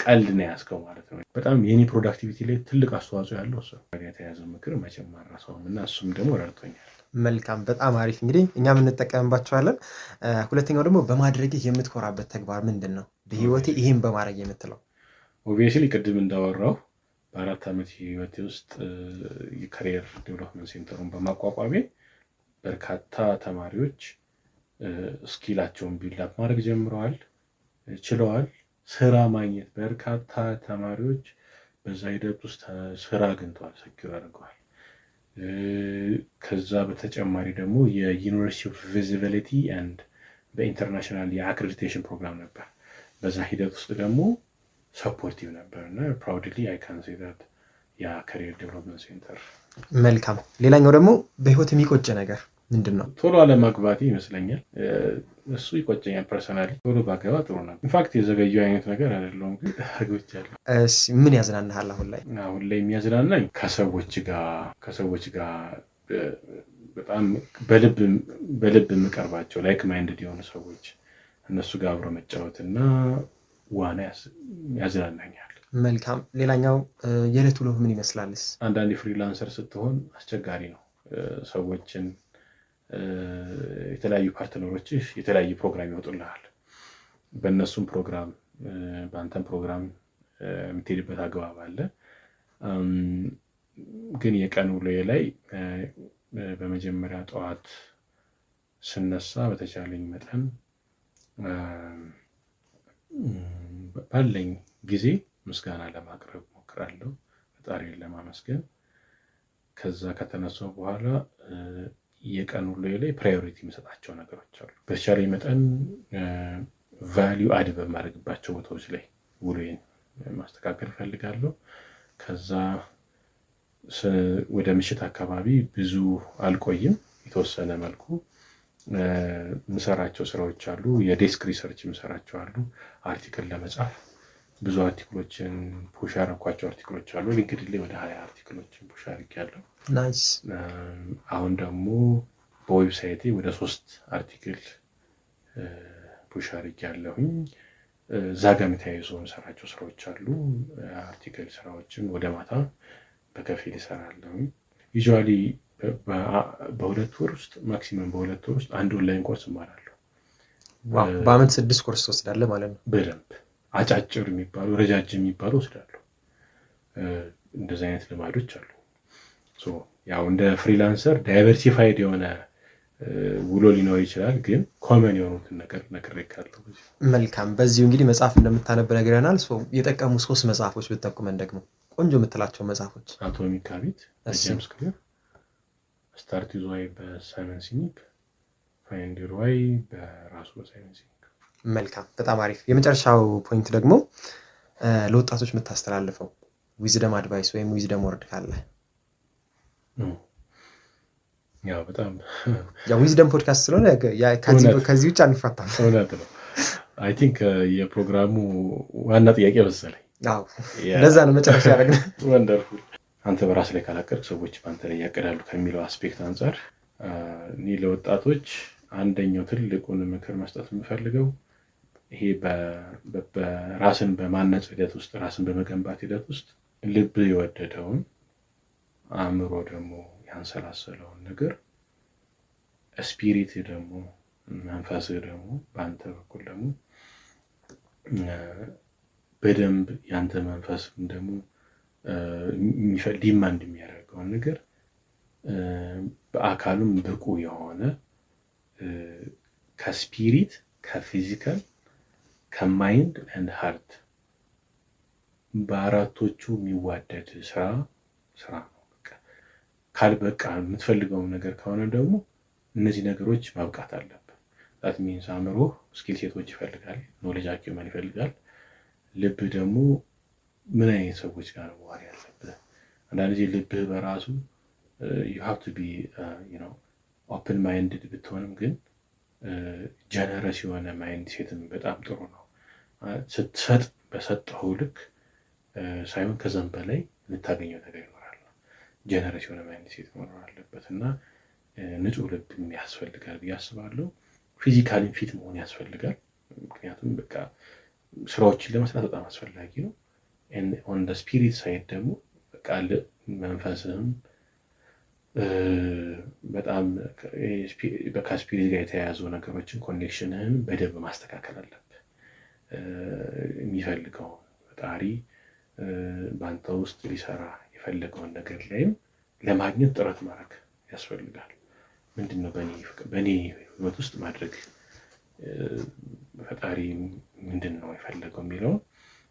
ቀልድ ነው ያዝከው ማለት ነው። በጣም የኔ ፕሮዳክቲቪቲ ላይ ትልቅ አስተዋጽኦ ያለው እሱ የተያዘው ምክር መቼም አልረሳውም እና እሱም ደግሞ ረድቶኛል። መልካም፣ በጣም አሪፍ። እንግዲህ እኛም እንጠቀምባቸዋለን። ሁለተኛው ደግሞ በማድረግህ የምትኮራበት ተግባር ምንድን ነው? በህይወቴ ይህን በማድረግ የምትለው? ኦብቪየስሊ ቅድም እንዳወራው በ4 ዓመት ህይወቴ ውስጥ የካሪየር ዴቨሎፕመንት ሴንተሩን በማቋቋሜ በርካታ ተማሪዎች ስኪላቸውን ቢልድ ማድረግ ጀምረዋል፣ ችለዋል። ስራ ማግኘት በርካታ ተማሪዎች በዛ ሂደት ውስጥ ስራ አግኝተዋል፣ ሰኪር አድርገዋል። ከዛ በተጨማሪ ደግሞ የዩኒቨርሲቲ ኦፍ ቪዚቢሊቲ ኤንድ በኢንተርናሽናል የአክሬዲቴሽን ፕሮግራም ነበር። በዛ ሂደት ውስጥ ደግሞ ሰፖርቲቭ ነበር እና ፕራውድሊ አይ ካን ሴ ዛት ያ ካሪየር ዴቨሎፕመንት ሴንተር። መልካም። ሌላኛው ደግሞ በህይወት የሚቆጭ ነገር ምንድን ነው? ቶሎ አለማግባቴ ይመስለኛል። እሱ ይቆጨኛል ፐርሰናሊ። ቶሎ ባገባ ጥሩ ነው። ኢንፋክት የዘገየው አይነት ነገር አይደለሁም፣ ግን አግብቻለሁ። ምን ያዝናናሃል አሁን ላይ? አሁን ላይ የሚያዝናናኝ ከሰዎች ጋር በጣም በልብ የምቀርባቸው ላይክ ማይንድድ የሆኑ ሰዎች እነሱ ጋር አብሮ መጫወት እና ዋና ያዝናናኛል። መልካም። ሌላኛው የዕለት ውሎ ምን ይመስላልስ? አንዳንድ ፍሪላንሰር ስትሆን አስቸጋሪ ነው። ሰዎችን የተለያዩ ፓርትነሮች የተለያዩ ፕሮግራም ይወጡልሃል። በእነሱም ፕሮግራም በአንተም ፕሮግራም የምትሄድበት አግባብ አለ። ግን የቀን ውሎዬ ላይ በመጀመሪያ ጠዋት ስነሳ በተቻለኝ መጠን ባለኝ ጊዜ ምስጋና ለማቅረብ ሞክራለሁ፣ ፈጣሪን ለማመስገን። ከዛ ከተነሳው በኋላ የቀን ውሎዬ ላይ ፕራዮሪቲ የምሰጣቸው ነገሮች አሉ። በተቻለኝ መጠን ቫሊዩ አድ በማድረግባቸው ቦታዎች ላይ ውሎዬን ማስተካከል እፈልጋለሁ። ከዛ ወደ ምሽት አካባቢ ብዙ አልቆይም፣ የተወሰነ መልኩ ምሰራቸው ስራዎች አሉ። የዴስክ ሪሰርች ምሰራቸው አሉ። አርቲክል ለመጻፍ ብዙ አርቲክሎችን ፑሽ ያደረኳቸው አርቲክሎች አሉ። ሊንክድኢን ላይ ወደ 20 አርቲክሎችን ፑሽ አድርጌያለሁ። ናይስ። አሁን ደግሞ በዌብሳይቴ ወደ 3 አርቲክል ፑሽ አድርጌያለሁኝ። እዛ ጋር ተያይዞ ምሰራቸው ስራዎች አሉ። አርቲክል ስራዎችን ወደ ማታ በከፊል እሰራለሁኝ። ዩዥዋሊ በ2 ወር ውስጥ ማክሲመም በ2 ወር ውስጥ አንድ ኦንላይን ኮርስ እማራለሁ። በአመት 6 ኮርስ ትወስዳለህ ማለት ነው? በደንብ አጫጭር የሚባሉ ረጃጅም የሚባሉ ወስዳለሁ። እንደዚህ አይነት ልማዶች አሉ። ያው እንደ ፍሪላንሰር ዳይቨርሲፋይድ የሆነ ውሎ ሊኖር ይችላል፣ ግን ኮመን የሆኑትን ነገር ነግሬካለሁ። መልካም። በዚሁ እንግዲህ መጽሐፍ እንደምታነብ ነግረናል። የጠቀሙ 3 መጽሐፎች ብትጠቁመን ደግሞ ቆንጆ የምትላቸው መጽሐፎች? አቶሚክ ሃቢት በጄምስ ክሊር፣ ስታርት ዊዝ ዋይ በሳይመን ሲኒክ፣ ፋይንድ ዩር ዋይ በራሱ በሳይመን ሲኒክ። መልካም፣ በጣም አሪፍ። የመጨረሻው ፖይንት ደግሞ ለወጣቶች የምታስተላልፈው ዊዝደም አድቫይስ ወይም ዊዝደም ወርድ ካለ? ያው በጣም ዊዝደም ፖድካስት ስለሆነ ከዚህ ውጭ አንፋታም። እውነት ነው። አይ ቲንክ የፕሮግራሙ ዋና ጥያቄ መሰለኝ። ለዛ ነው መጨረሻ ያደረግነው። ወንደርፉል። አንተ በራስ ላይ ካላቀድክ ሰዎች በአንተ ላይ ያቀዳሉ ከሚለው አስፔክት አንጻር እኔ ለወጣቶች አንደኛው ትልቁን ምክር መስጠት የምፈልገው ይሄ በራስን በማነጽ ሂደት ውስጥ ራስን በመገንባት ሂደት ውስጥ ልብ የወደደውን አእምሮ ደግሞ ያንሰላሰለውን ነገር ስፒሪት ደግሞ መንፈስ ደግሞ በአንተ በኩል ደግሞ በደንብ ያንተ መንፈስ ደግሞ ዲማንድ የሚያደርገውን ነገር በአካሉም ብቁ የሆነ ከስፒሪት ከፊዚካል ከማይንድ ኤንድ ሃርት በአራቶቹ የሚዋደድ ስራ ነው። ካልበቃ የምትፈልገው ነገር ከሆነ ደግሞ እነዚህ ነገሮች ማብቃት አለብህ። ዛት ሚንስ አእምሮ ስኪል ሴቶች ይፈልጋል፣ ኖሌጅ አኪውመን ይፈልጋል። ልብ ደግሞ ምን አይነት ሰዎች ጋር ነው መዋል ያለብህ። አንዳንድ ጊዜ ልብህ በራሱ you have to be open minded ብትሆንም ግን ጀነረስ የሆነ ማይንድ ሴትም በጣም ጥሩ ነው። ስትሰጥ በሰጠው ልክ ሳይሆን ከዛም በላይ የምታገኘው ነገር ይኖራል። ጀነረስ የሆነ ማይንድ ሴት መኖር አለበት እና ንጹህ ልብ ያስፈልጋል ብዬ አስባለሁ። ፊዚካሊ ፊት መሆን ያስፈልጋል። ምክንያቱም በቃ ስራዎችን ለመስራት በጣም አስፈላጊ ነው። ኦን ደ ስፒሪት ሳይድ ደግሞ በቃ መንፈስህም በጣም ከስፒሪት ጋር የተያያዙ ነገሮችን ኮኔክሽንህን በደንብ ማስተካከል አለብህ። የሚፈልገውን ፈጣሪ በአንተ ውስጥ ሊሰራ የፈለገውን ነገር ላይም ለማግኘት ጥረት ማድረግ ያስፈልጋል። ምንድነው በእኔ ህይወት ውስጥ ማድረግ ፈጣሪ ምንድነው የፈለገው የሚለውን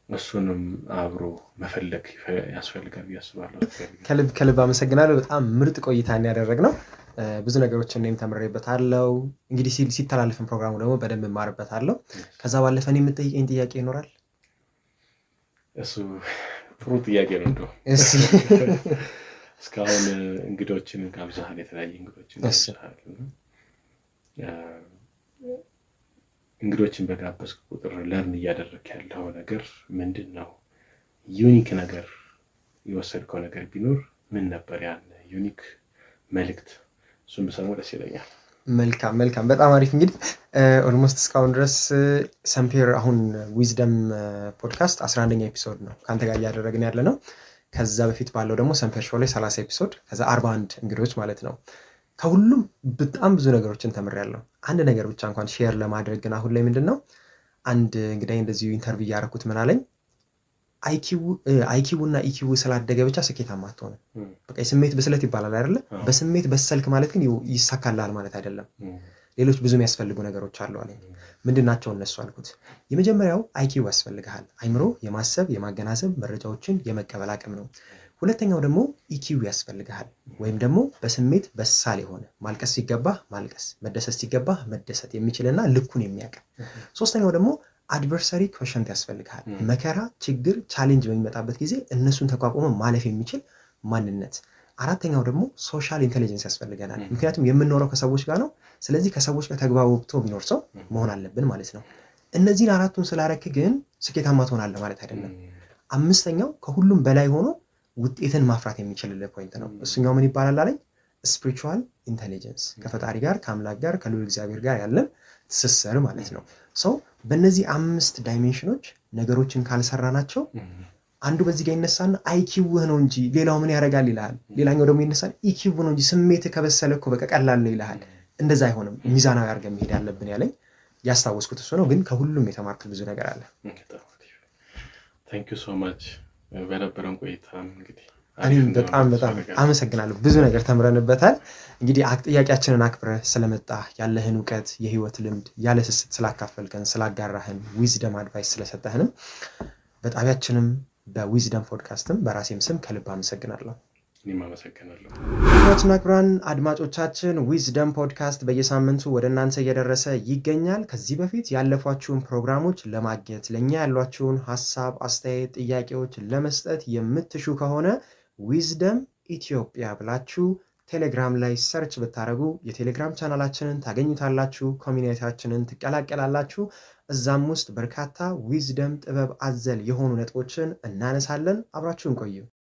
እሱንም አብሮ መፈለግ ያስፈልጋል ብዬ አስባለሁ። ከልብ አመሰግናለሁ። በጣም ምርጥ ቆይታን ያደረግነው ብዙ ነገሮችን እኔም ተምሬበታለሁ። እንግዲህ ሲተላለፍን ፕሮግራሙ ደግሞ በደንብ እማርበታለሁ። ከዛ ባለፈ እኔ የምጠይቀኝ ጥያቄ ይኖራል? እሱ ጥሩ ጥያቄ ነው። እንደው እስካሁን እንግዶችን ጋብዘሃል፣ የተለያየ እንግዶችን ጋብዘሃል። እንግዶችን በጋበዝክ ቁጥር ለርን እያደረክ ያለው ነገር ምንድን ነው? ዩኒክ ነገር የወሰድከው ነገር ቢኖር ምን ነበር? ያን ዩኒክ መልእክት እሱን ብሰማው ደስ ይለኛል። መልካም በጣም አሪፍ። እንግዲህ ኦልሞስት እስካሁን ድረስ ሰምፔር አሁን ዊዝደም ፖድካስት 11ኛ ኤፒሶድ ነው ከአንተ ጋር እያደረግን ያለ ነው። ከዛ በፊት ባለው ደግሞ ሰምፔር ሾው ላይ 30 ኤፒሶድ ከዛ 41 እንግዶች ማለት ነው። ከሁሉም በጣም ብዙ ነገሮችን ተምሬያለሁ። አንድ ነገር ብቻ እንኳን ሼር ለማድረግ ግን አሁን ላይ ምንድነው አንድ እንግዲህ እንደዚሁ ኢንተርቪው ያደረኩት ምን አለኝ፣ አይኪው እና ኢኪው ስላደገ ብቻ ስኬታማ አትሆንም። በቃ የስሜት ብስለት ይባላል አይደለ? በስሜት በሰልክ ማለት ግን ይሳካላል ማለት አይደለም። ሌሎች ብዙ የሚያስፈልጉ ነገሮች አሉ አለኝ። ምንድናቸው እነሱ አልኩት። የመጀመሪያው አይኪው ያስፈልግሃል፣ አይምሮ የማሰብ የማገናዘብ መረጃዎችን የመቀበል አቅም ነው። ሁለተኛው ደግሞ ኢኪው ያስፈልግሃል፣ ወይም ደግሞ በስሜት በሳል የሆነ ማልቀስ ሲገባህ ማልቀስ፣ መደሰት ሲገባህ መደሰት የሚችልና ልኩን የሚያውቅ። ሶስተኛው ደግሞ አድቨርሰሪ ኮሸንት ያስፈልግሃል፣ መከራ፣ ችግር፣ ቻሌንጅ በሚመጣበት ጊዜ እነሱን ተቋቁሞ ማለፍ የሚችል ማንነት። አራተኛው ደግሞ ሶሻል ኢንቴሊጀንስ ያስፈልገናል፣ ምክንያቱም የምንኖረው ከሰዎች ጋር ነው። ስለዚህ ከሰዎች ጋር ተግባብቶ ቢኖር ሰው መሆን አለብን ማለት ነው። እነዚህን አራቱን ስላረክ ግን ስኬታማ ትሆናለህ ማለት አይደለም። አምስተኛው ከሁሉም በላይ ሆኖ ውጤትን ማፍራት የሚችልልህ ፖይንት ነው። እሱኛው ምን ይባላል አለኝ? ስፒሪቹዋል ኢንቴሊጀንስ፣ ከፈጣሪ ጋር ከአምላክ ጋር ከልዑል እግዚአብሔር ጋር ያለን ትስስር ማለት ነው። ሰው በእነዚህ 5 ዳይሜንሽኖች ነገሮችን ካልሰራናቸው አንዱ በዚህ ጋር ይነሳና አይኪውህ ነው እንጂ ሌላው ምን ያደርጋል ይልሃል። ሌላኛው ደግሞ ይነሳል ኢኪው ነው እንጂ ስሜት ከበሰለ እኮ በቃ ቀላል ይልሃል። እንደዛ አይሆንም፣ ሚዛናዊ አድርገን መሄድ አለብን ያለኝ ያስታወስኩት እሱ ነው። ግን ከሁሉም የተማርኩት ብዙ ነገር አለ። ታንክ ዩ ሶ ማች በነበረን ቆይታ እንግዲህ እኔም በጣም አመሰግናለሁ። ብዙ ነገር ተምረንበታል። እንግዲህ ጥያቄያችንን አክብረህ ስለመጣ ያለህን እውቀት፣ የህይወት ልምድ ያለ ስስት ስላካፈልከን፣ ስላጋራህን፣ ዊዝደም አድቫይስ ስለሰጠህንም በጣቢያችንም በዊዝደም ፖድካስትም በራሴም ስም ከልብ አመሰግናለሁ። እኔም አመሰግናለሁ። ክቡራትና ክቡራን አድማጮቻችን ዊዝደም ፖድካስት በየሳምንቱ ወደ እናንተ እየደረሰ ይገኛል። ከዚህ በፊት ያለፏችሁን ፕሮግራሞች ለማግኘት ለእኛ ያሏችሁን ሀሳብ፣ አስተያየት፣ ጥያቄዎች ለመስጠት የምትሹ ከሆነ ዊዝደም ኢትዮጵያ ብላችሁ ቴሌግራም ላይ ሰርች ብታደርጉ የቴሌግራም ቻናላችንን ታገኙታላችሁ። ኮሚኒቲያችንን ትቀላቀላላችሁ። እዛም ውስጥ በርካታ ዊዝደም ጥበብ አዘል የሆኑ ነጥቦችን እናነሳለን። አብራችሁን ቆዩ።